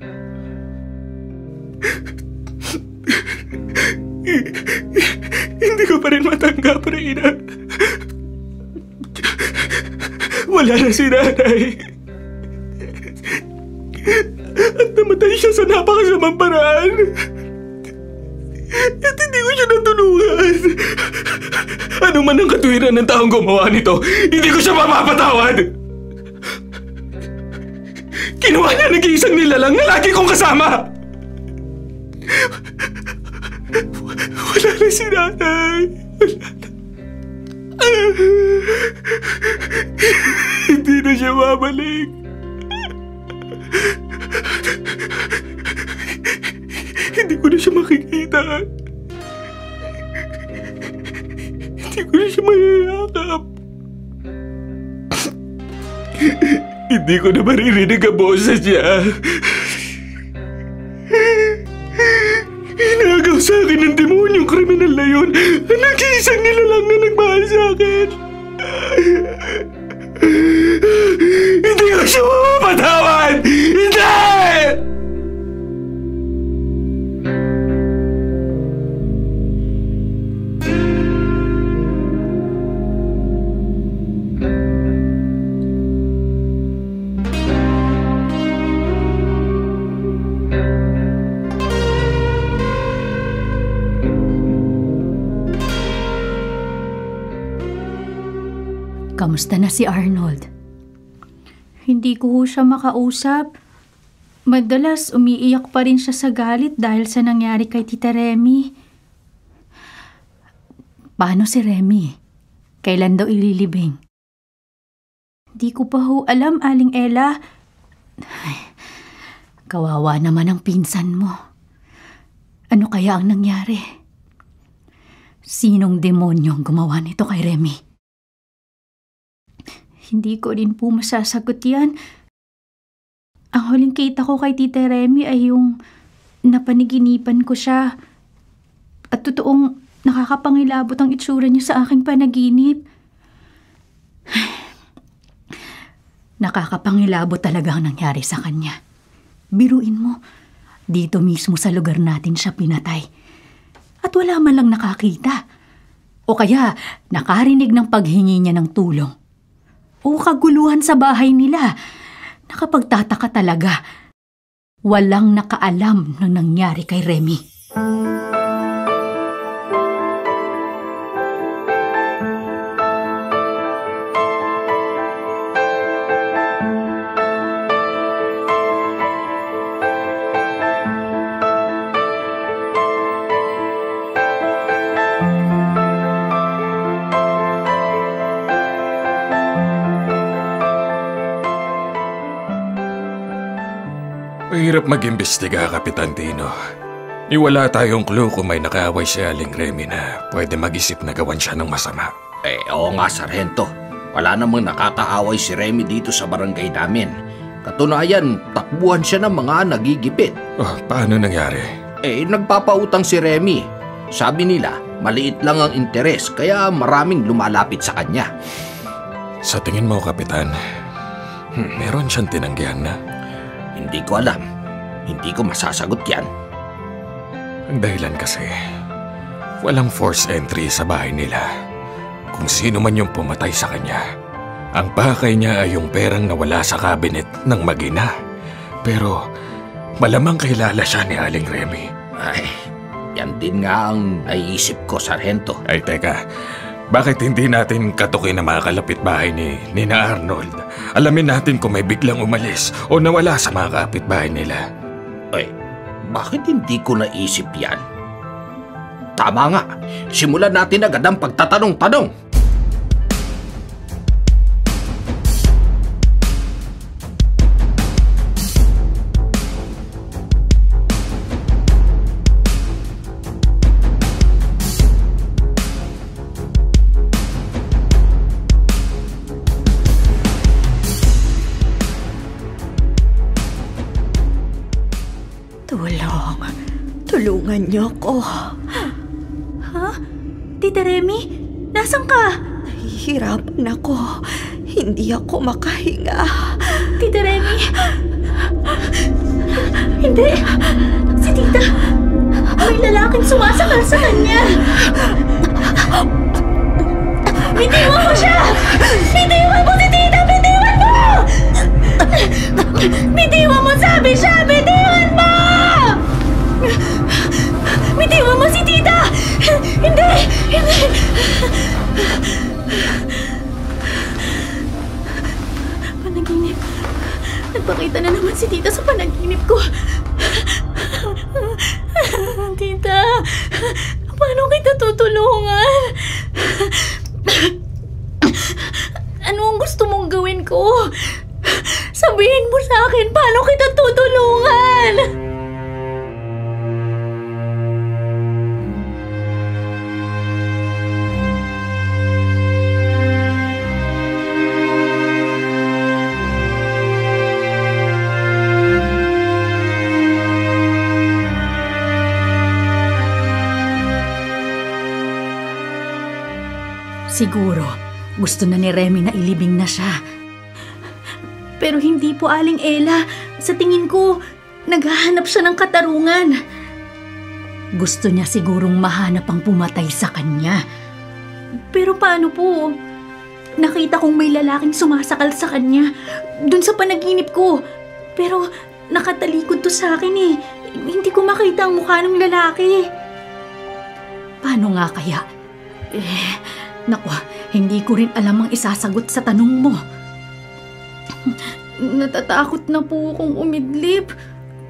Hindi ko pa rin matanggap, Reyna. Wala na si nanay. At namatay siya sa napakasamang paraan. At hindi ko siya natulungan. Ano man ang katuwiran ng taong gumawa nito, hindi ko siya mapapatawad. Kinuha niya nag-iisang nilalang na lagi kong kasama. Wala na si nanay. Hindi na siya babalik. Hindi ko na siya makikita. Hindi ko na siya mayayakap. Hindi ko na maririnig ang boses niya. Inagaw sa akin ng demonyong kriminal na yun. Ang nag-iisang nilalang na nagmahal sa akin. Hindi ko siya mapapatawad! Hindi! Kamusta na si Arnold? Hindi ko siya makausap. Madalas umiiyak pa rin siya sa galit dahil sa nangyari kay Tita Remy. Paano si Remy? Kailan daw ililibing? Di ko pa ho alam, Aling Ella. Ay, kawawa naman ang pinsan mo. Ano kaya ang nangyari? Sinong demonyo ang gumawa nito kay Remy? Hindi ko rin po masasagot yan. Ang huling kita ko kay Tita Remy ay yung napaniginipan ko siya. At totoong nakakapangilabot ang itsura niya sa aking panaginip. Nakakapangilabot talaga ang nangyari sa kanya. Biruin mo, dito mismo sa lugar natin siya pinatay. At wala man lang nakakita. O kaya nakarinig ng paghingi niya ng tulong. O kaguluhan sa bahay nila. Nakapagtataka talaga. Walang nakaalam ng nangyari kay Remy. Mahirap mag-imbestiga, Kapitan Tino. Wala tayong clue kung may nakaaway si Aling Remy na pwede mag-isip na gawan siya ng masama. Oo nga, Sargento. Wala namang nakakaaway si Remy dito sa barangay namin. Katunayan, takbuhan siya ng mga nagigipit. Paano nangyari? Nagpapautang si Remy. Sabi nila, maliit lang ang interes kaya maraming lumalapit sa kanya. Sa tingin mo, Kapitan, meron siyang tinanggihan na? Hindi ko alam. Hindi ko masasagot yan. Ang dahilan kasi, walang forced entry sa bahay nila. Kung sino man yung pumatay sa kanya, ang pakay niya ay yung perang nawala sa cabinet ng mag-ina. Pero malamang kilala siya ni Aling Remy. Ay, yan din nga ang naiisip ko, Sargento. Ay, teka. Bakit hindi natin katukin na mga kalapitbahay ni Nina Arnold? Alamin natin kung may biglang umalis o nawala sa mga kapitbahay nila. Bakit hindi ko naisip yan? Tama nga. Simulan natin agad ang pagtatanong-tanong. Tulungan niyo ko. Ha? Tita Remy? Nasaan ka? Nahihirapan ako. Hindi ako makahinga. Tita Remy? Hindi. Si Tita. May lalaking sumasakal sa kanya. Bitiwan mo siya! Bitiwan mo si Tita! Bitiwan mo! Bitiwan mo, sabi siya! Bitiwan mo! Bitiwan mo si Tita! Hindi! Hindi! Panaginip. Nagpakita na naman si Tita sa panaginip ko. Tita, paano kita tutulungan? Ano ang gusto mong gawin ko? Sabihin mo sa akin, paano kita tutulungan? Siguro, gusto na ni Remy na ilibing na siya. Pero hindi po, Aling Ella. Sa tingin ko, naghahanap siya ng katarungan. Gusto niya sigurong mahanap ang pumatay sa kanya. Pero paano po? Nakita kong may lalaking sumasakal sa kanya dun sa panaginip ko. Pero nakatalikod to sa akin eh. Hindi ko makita ang mukha ng lalaki. Paano nga kaya? Naku, hindi ko rin alam ang isasagot sa tanong mo. Natatakot na po akong umidlip.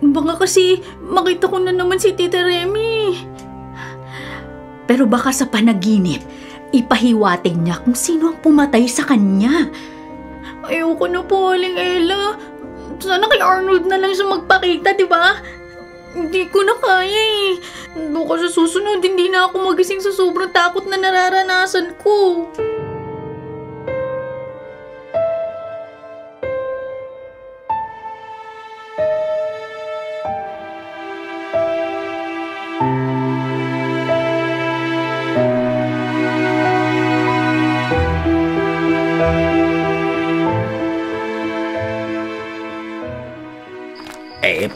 Baka kasi makita ko na naman si Tita Remy. Pero baka sa panaginip, ipahiwating niya kung sino ang pumatay sa kanya. Ayoko na po, Aling Ella. Sana kay Arnold na lang siya magpakita, di ba? Hindi ko na kaya eh. Baka sa susunod, hindi na ako magising sa sobrang takot na nararanasan ko.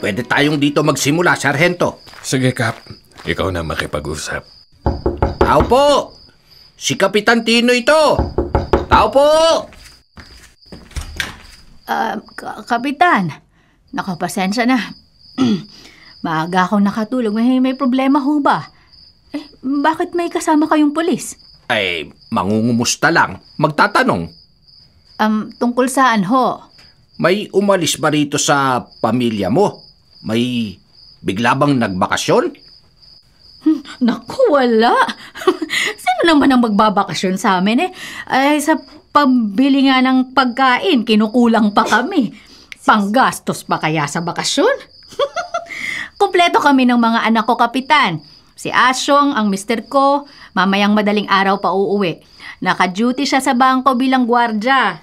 Pwede tayong dito magsimula, Sargento. Sige, Kap. Ikaw na makipag-usap. Tao po! Si Kapitan Tino ito! Tao po! Kapitan, nakapasensya na. Maaga akong nakatulog. May problema ho ba? Bakit may kasama kayong pulis? Mangungumusta lang. Magtatanong. Tungkol saan ho? May umalis ba rito sa pamilya mo? May bigla bang nagbakasyon? Naku, wala. Sino naman ang magbabakasyon sa amin sa pambili nga ng pagkain, kinukulang pa kami. Panggastos pa kaya sa bakasyon? Kompleto kami ng mga anak ko, Kapitan. Si Asyong, ang mister ko, mamayang madaling araw pa uuwi. Naka-duty siya sa bangko bilang gwardya.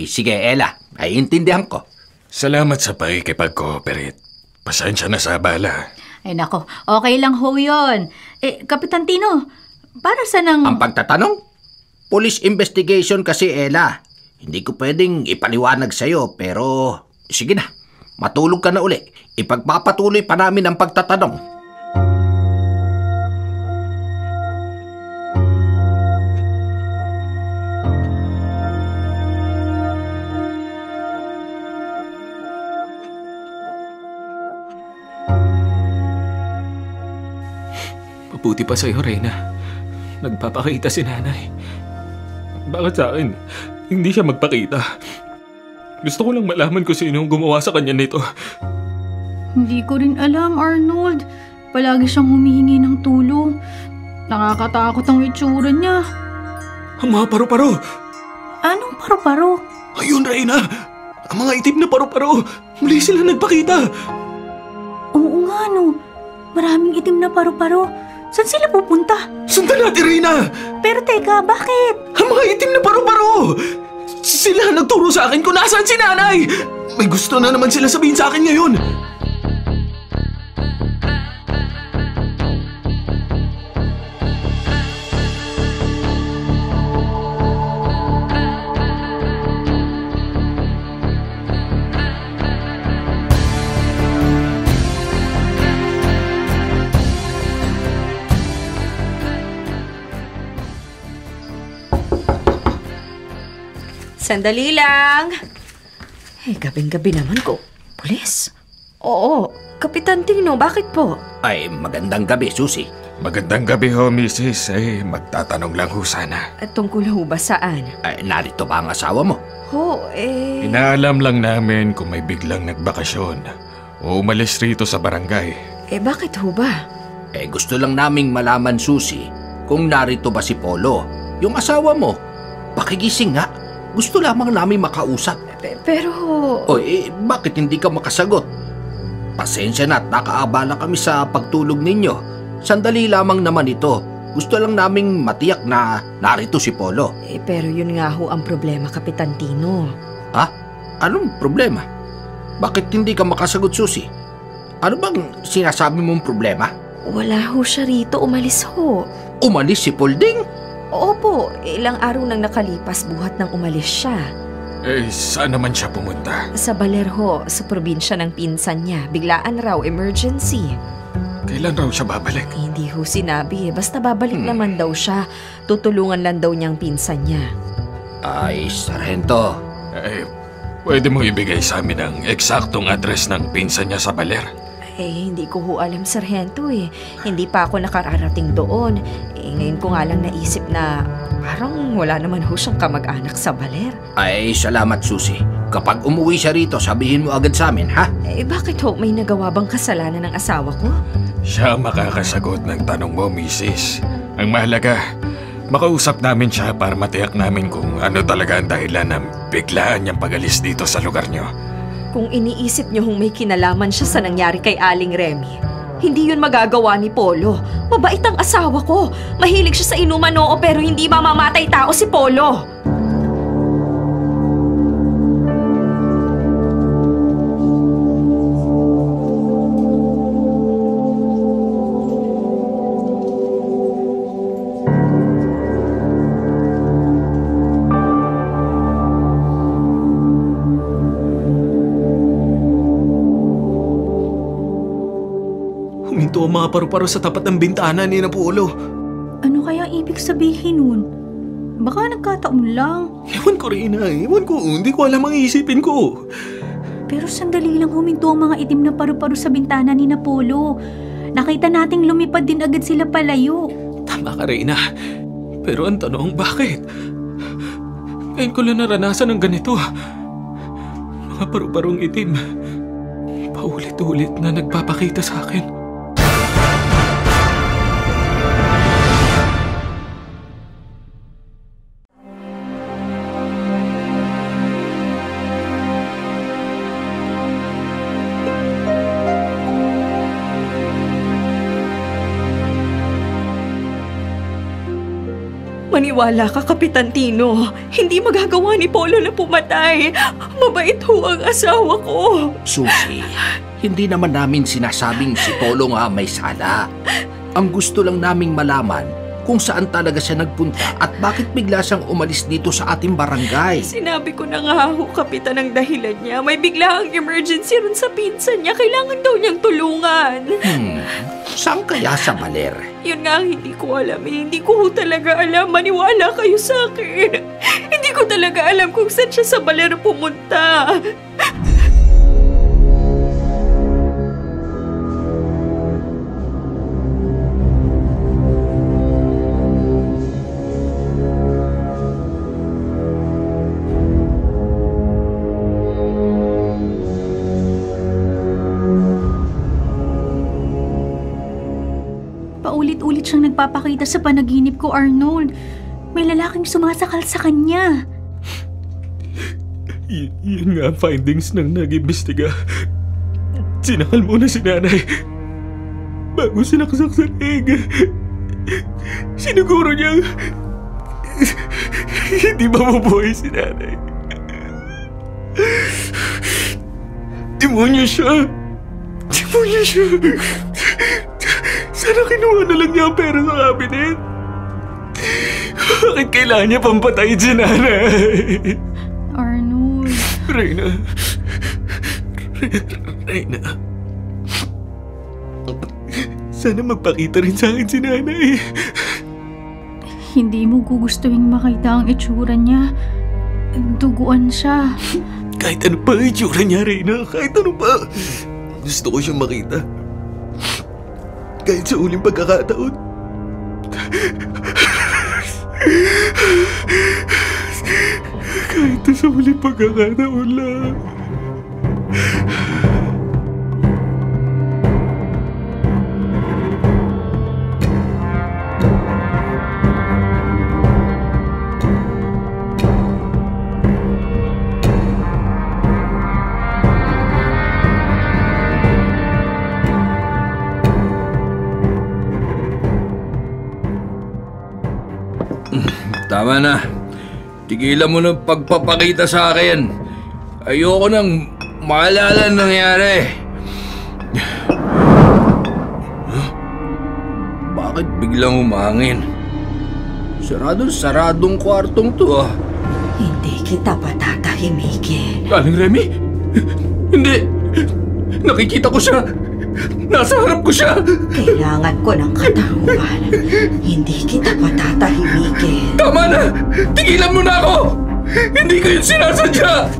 Sige, Ella. Ay, intindihan ko. Salamat sa pakikipag-cooperate. Pasensya na sa abala. Nako, okay lang ho yun. Kapitan Tino, para sa nang... Ang pagtatanong? Police investigation kasi, Ella. Hindi ko pwedeng ipaliwanag sa'yo, pero... Sige na, matulog ka na uli. Ipagpapatuloy pa namin ang pagtatanong. Mabuti pa sa'yo, Reyna. Nagpapakita si nanay. Bakit sa akin? Hindi siya magpakita. Gusto ko lang malaman kung sino ang gumawa sa kanya nito. Hindi ko rin alam, Arnold. Palagi siyang humihingi ng tulong. Nakakatakot ang itsura niya. Ang mga paru-paro! Anong paru-paro? Ayun, Reyna! Ang mga itim na paru-paro! Muli sila nagpakita! Oo nga, no. Maraming itim na paru-paro. Saan sila pupunta? Sundan natin, Reyna! Pero teka, bakit? Ang mga itim na paru-paro! Sila nagturo sa akin kung nasaan si nanay! May gusto na naman sila sabihin sa akin ngayon! Sandali lang. Gabing-gabi naman ko. Pulis? Oo, Kapitan Tino, bakit po? Magandang gabi, Susi. Magandang gabi ho, Mrs. Magtatanong lang ho sana. At tungkol ho ba saan? Narito ba ang asawa mo? Inaalam lang namin kung may biglang nagbakasyon o umalis rito sa barangay. Bakit ho ba? Gusto lang naming malaman, Susi, kung narito ba si Polo, yung asawa mo. Pakigising nga. Gusto lamang namin makausap. Pero... bakit hindi ka makasagot? Pasensya na at nakaabala kami sa pagtulog ninyo. Sandali lamang naman ito. Gusto lang naming matiyak na narito si Polo. Pero yun nga ho ang problema, Kapitan Tino. Anong problema? Bakit hindi ka makasagot, Susi? Ano bang sinasabi mong problema? Wala ho siya rito. Umalis ho. Umalis si Polding? Opo, ilang araw nang nakalipas buhat nang umalis siya. Saan naman siya pumunta? Sa Balerho, sa probinsya ng pinsan niya. Biglaan raw, emergency. Kailan raw siya babalik? Hindi ho sinabi basta babalik naman daw siya. Tutulungan lang daw niyang pinsan niya. Ay, Sargento. Pwede mo ibigay sa amin ang eksaktong address ng pinsan niya sa Baler? Hindi ko ho alam, Sargento Hindi pa ako nakararating doon. Ngayon ko nga lang naisip na parang wala naman ho siyang kamag-anak sa Baler. Ay, salamat, Susie. Kapag umuwi siya rito, sabihin mo agad sa amin, ha? Bakit ho? May nagawa bang kasalanan ng asawa ko? Siya makakasagot ng tanong mo, Mrs. Ang mahalaga, makausap namin siya para matiyak namin kung ano talaga ang dahilan ng biglaan niyang pag-alis dito sa lugar niyo. Kung iniisip niyo may kinalaman siya sa nangyari kay Aling Remy, hindi yun magagawa ni Polo. Mabait ang asawa ko. Mahilig siya sa inuman, oo, pero hindi mamamatay tao si Polo. Huminto ang mga paru-paro sa tapat ng bintana ni Polo. Ano kaya ibig sabihin nun? Baka nagkataon lang. Ewan ko, Reyna. Ewan ko. Hindi ko alam ang iisipin ko. Pero sandali lang huminto ang mga itim na paru-paro sa bintana ni Polo. Nakita nating lumipad din agad sila palayo. Tama ka, Reyna. Pero ang tanong, bakit? Ngayon ko lang naranasan ng ganito. Mga paru-parong itim. Paulit-ulit na nagpapakita sa akin. Maniwala ka, Kapitan Tino. Hindi magagawa ni Polo na pumatay. Mabait ho ang asawa ko. Susie, hindi naman namin sinasabing si Polo nga may sala. Ang gusto lang naming malaman kung saan talaga siya nagpunta at bakit bigla siyang umalis dito sa ating barangay. Sinabi ko na nga ho, Kapitan, ang dahilan niya. May biglaang emergency ron sa pinsan niya. Kailangan daw niyang tulungan. Saan kaya sa Baler? Yun nga ang hindi ko alam. Hindi ko ho talaga alam. Maniwala kayo sa akin. Hindi ko talaga alam kung saan siya sa Baler pumunta. Paulit-ulit siyang nagpapakita sa panaginip ko, Arnold. May lalaking sumasakal sa kanya. Yun nga ang findings ng nag-imbestiga. Sinakal muna si nanay bago sinaksak sa leg. Siniguro niyang hindi mabubuhay si nanay. Demonyo siya! Demonyo siya! Sana kinuha na lang niya ang pera sa cabinet. Bakit kailangan niya pampatayin si nanay? Arnold. Reyna. Sana magpakita rin sa akin si nanay. Hindi mo gugustuhin makita ang itsura niya. Duguan siya. Kahit ano pa ang itsura niya, Reyna. Kahit ano pa. Gusto ko siyang makita. Kahit sa uling pagkakataon. Kahit sa uling pagkakataon lang. Tama na. Tigilan mo ng pagpapakita sa akin. Ayoko nang maalala ang nangyari. Bakit biglang umangin? Saradong kwartong to ah. Hindi kita patatahimikin. Aling Remy? Hindi! Nakikita ko siya! Nasa harap ko siya! Kailangan ko ng katarungan. Hindi kita patatahimikin. Tama na! Tigilan mo na ako! Hindi ko yun sinasadya!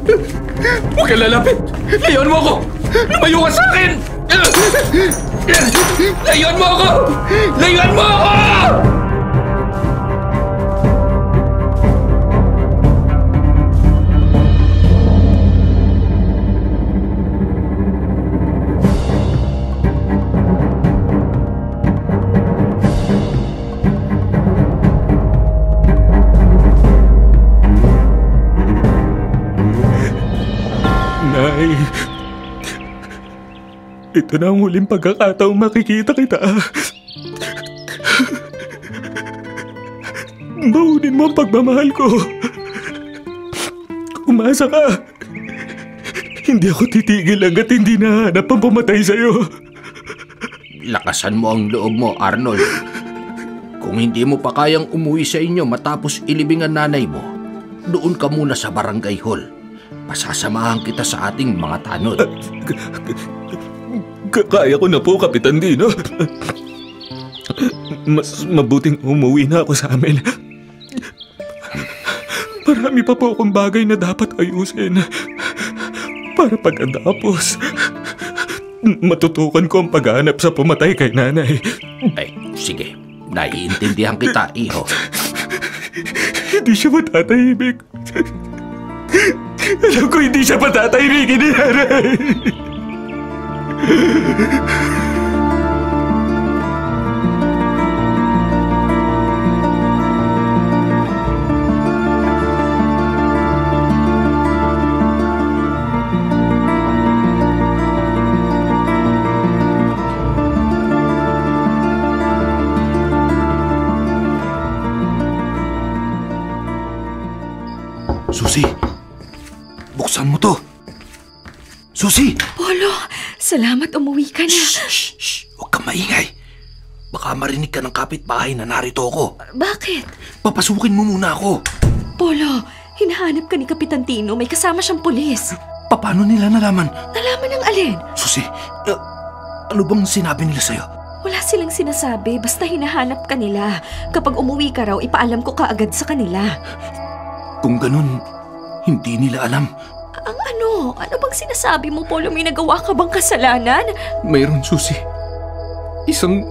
Huwag kang lalapit! Layuan mo ako! Lumayo ka sa akin! Layuan mo ako! Layuan mo ako! Nay, ito na ang huling pagkakataong makikita kita. Baunin mo ang pagmamahal ko. Umasa ka. Hindi ako titigil hanggat hindi nahanap ang pumatay sa'yo. Lakasan mo ang loob mo, Arnold. Kung hindi mo pa kayang umuwi sa inyo matapos ilibing ang nanay mo, doon ka muna sa barangay hall. Pasasamahan kita sa ating mga tanod. Kaya ko na po, Kapitan Dino. Mas mabuting umuwi na ako sa amin. Marami pa po akong bagay na dapat ayusin. Para pagkatapos, matutukan ko ang paghahanap sa pumatay kay nanay. Ay, sige. Naiintindihan kita, iho. Hindi siya matatahimik. Alam ko hindi siya patatahimikin ni nanay. Susi! Buksan mo to! Susi! Polo, salamat umuwi ka na. Shh! Huwag kang maingay. Baka marinig ka ng kapitbahay na narito ako. Bakit? Papasukin mo muna ako. Polo, hinahanap ka ni Kapitan Tino. May kasama siyang pulis. Paano nila nalaman? Nalaman ng alin? Susi, ano bang sinabi nila sa'yo? Wala silang sinasabi, basta hinahanap ka nila. Kapag umuwi ka raw, ipaalam ko kaagad sa kanila. Kung ganun, hindi nila alam. Ang ano? Ano bang sinasabi mo, Polo? May nagawa ka bang kasalanan? Mayroon, Susi. Isang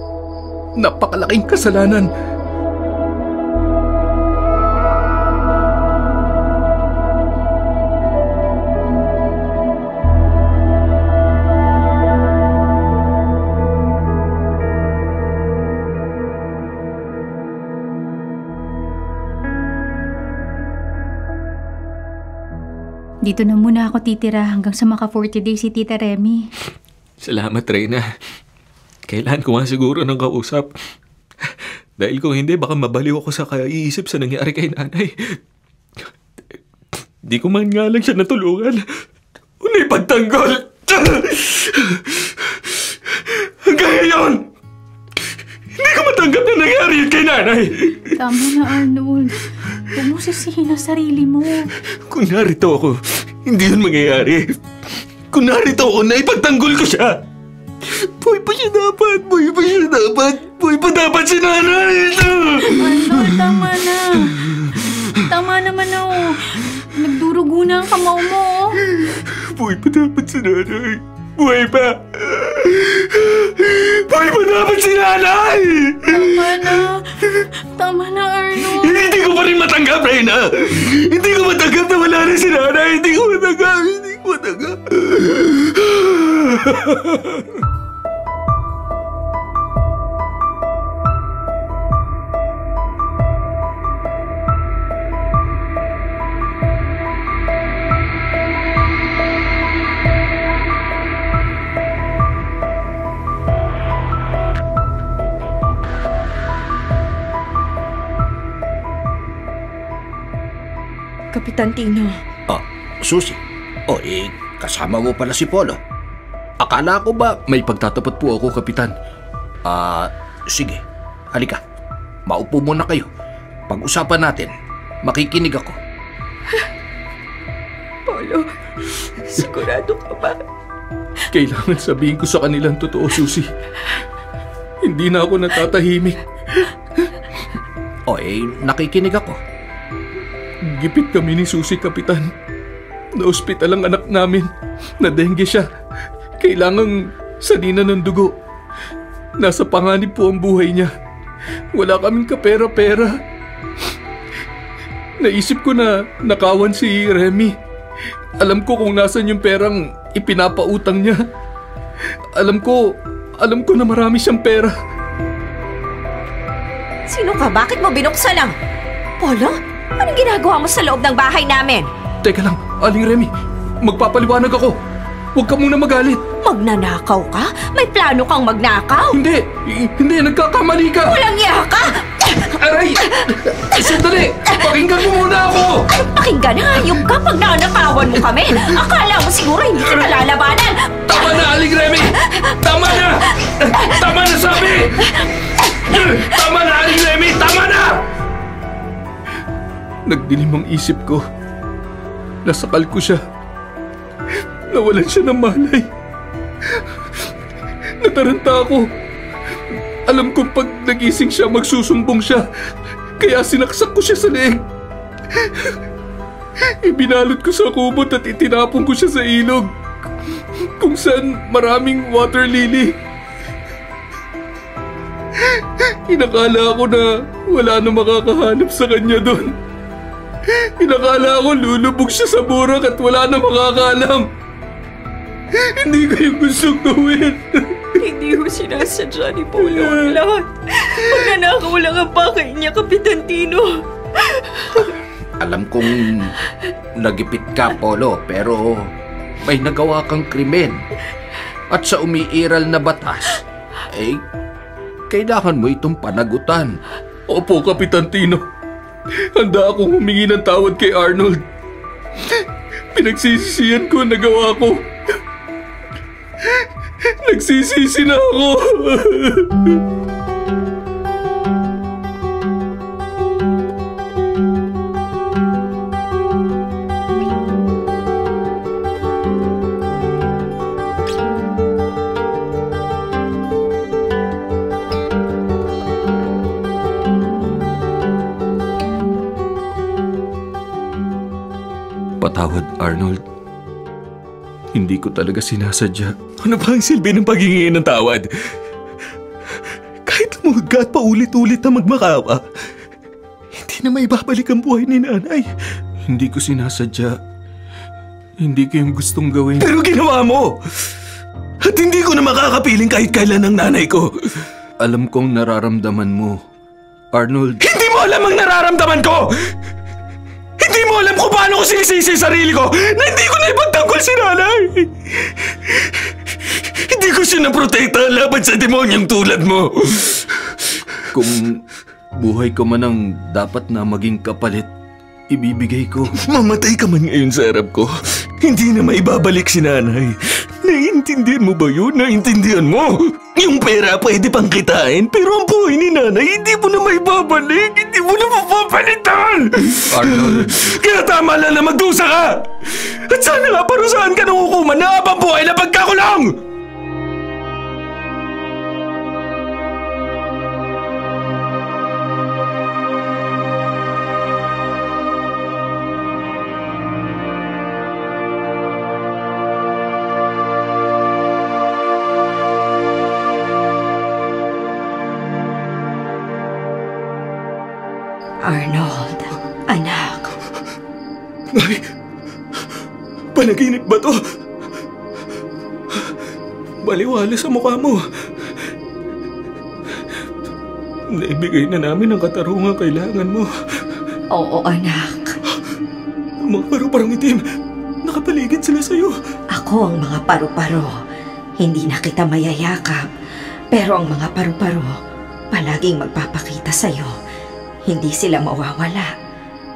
napakalaking kasalanan. Dito na muna ako titira hanggang sa maka 40 days si Tita Remy. Salamat, Reyna. Kailangan ko nga siguro ng kausap. Dahil kung hindi, baka mabaliw ako sa kaiisip sa nangyari kay nanay. Di ko man nga lang siya natulungan. Una'y pagtanggol! Kaya yun! Hindi ko matanggap na nangyari yun kay nanay! Tama na, Arnold. Huwag mo sisihin ang sarili mo. Kung narito ako, hindi yun mangyayari. Kung narito ako, naipagtanggol ko siya. Buhay pa siya dapat! Buhay pa siya dapat! Buhay pa dapat si nanay! Arnold, tama na. Tama naman ako. Nagdurugo na ang kamao mo. Buhay pa dapat si nanay! Buhay pa! Buhay pa dapat si nanay! Tama na. Tama na, Arnold. Hindi ko pa rin matanggap, Reyna! Hindi ko matanggap na wala rin si nanay! Hindi ko matanggap! Hindi ko matanggap! Kapitan Tino. Susi. Kasama mo pala si Polo. Akala ko ba may pagtatapat po ako, Kapitan? Sige. Halika. Maupo muna kayo. Pag-usapan natin. Makikinig ako. Polo, sigurado ka ba? Kailangan sabihin ko sa kanilang totoo, Susie. Hindi na ako natatahimik. Nakikinig ako. Gipit kami ni Susie, Kapitan. Na-ospital ang anak namin. Na dengue siya. Kailangang salina ng dugo. Nasa panganib po ang buhay niya. Wala kaming kapera-pera. Naisip ko na nakawan si Remy. Alam ko kung nasan yung perang ipinapautang niya. Alam ko na marami siyang pera. Sino ka? Bakit mo binuksan ang... Polo, anong ginagawa mo sa loob ng bahay namin? Teka lang, Aling Remy. Magpapaliwanag ako. Huwag ka muna magalit. Magnanakaw ka? May plano kang magnakaw? Hindi, nagkakamali ka. Walang iya ka! Aray! Sandali! Pakinggan mo muna ako! Pakinggan, hayop ka pag nanakawan mo kami. Akala mo siguro hindi kita lalabanan. Tama na, Aling Remy! Tama na! Tama na, sabi! Tama na, Aling Remy! Tama na! Nagdilim ang isip ko. Nasakal ko siya. Nawalan siya ng malay. Nataranta ako. Alam kong pag nagising siya, magsusumbong siya. Kaya sinaksak ko siya sa leeg. Ibinalot ko sa kumot at itinapon ko siya sa ilog, kung saan maraming water lily. Inakala ko na wala na makakahanap sa kanya doon. Inakala ko lulubog siya sa burak at wala na makakaalam. Hindi ko yung gustong gawin. Hindi ko sinasadya ni Polo ang lahat. Magnanakaw lang ang pakay niya, Kapitan Tino. Alam kong nagipit ka, Polo, pero may nagawa kang krimen. At sa umiiral na batas, kailangan mo itong panagutan. Opo, Kapitan Tino. Handa akong humingi ng tawad kay Arnold. Pinagsisisihan ko ang nagawa ko. Nagsisisi na ako. Patawad, Arnold. Hindi ko talaga sinasadya. Ano ba ang silbi ng paghingi ng tawad? Kahit umuga at paulit-ulit na magmakawa, hindi na maibabalik ang buhay ni nanay. Hindi ko sinasadya. Hindi ko yung gustong gawin. Pero ginawa mo! At hindi ko na makakapiling kahit kailan ang nanay ko. Alam kong nararamdaman mo, Arnold. Hindi mo alam ang nararamdaman ko! Hindi mo alam kung paano ko sinisisi sarili ko na hindi ko na ipagtanggol si nanay! Hindi ko siya naprotekta laban sa demonyong tulad mo! Kung buhay ko man ang dapat na maging kapalit, ibibigay ko. Mamatay ka man ngayon sa harap ko, hindi na maibabalik si nanay. Naiintindihan mo ba yun? Naiintindihan mo? Yung pera pwede pang kitain, pero ang buhay ni nanay hindi mo na maibabalik. Hindi mo na mapapalitan! Arnold, kaya tama lang na magdusa ka! At sana nga parusahan ka ng hukuman na habang buhay na pagkakulong! Arnold, anak. Ay, panaginip ba to? Baliwala sa mukha mo. Naibigay na namin ang katarungang kailangan mo. Oo, anak. Ang mga paru-parong itim, nakapaligid sila sa'yo. Ako ang mga paru-paro. Hindi na kita mayayakap. Pero ang mga paru-paro, palaging magpapakita sa'yo. Hindi sila mawawala.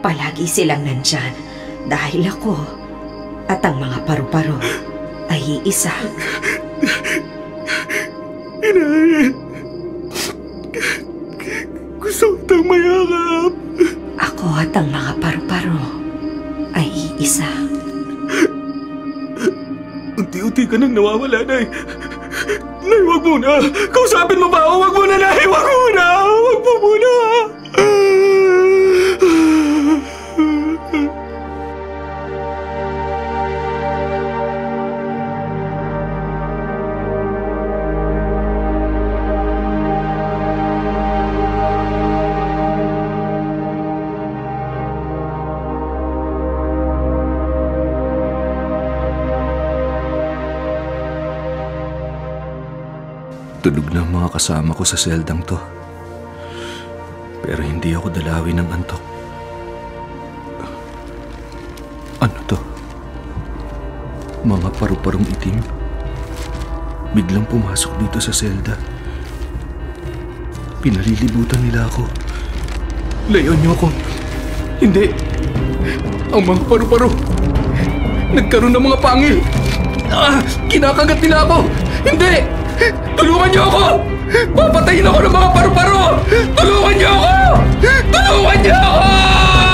Palagi silang nandyan. Dahil ako at ang mga paru-paro ay iisa. Inay, gusto kitang mayakap. Ako at ang mga paru-paro ay iisa. Unti-unti ka nang nawawala, Nay. Nay, wag muna. Kausapin mo ba ako? Wag muna, Nay. Wag muna. Wag mo muna. Tulog na ang mga kasama ko sa seldang to. Pero hindi ako dalawin ng antok. Ano to? Mga paru-parong itim. Biglang pumasok dito sa selda. Pinalilibutan nila ako. Layon niyo ako. Hindi. Ang mga paru-paro. Nagkaroon ng mga pangil. Kinakagat nila ako. Hindi! Tulungan niyo ako! Papatayin ako ng mga paru-paro! Tulungan niyo ako! Tulungan niyo ako!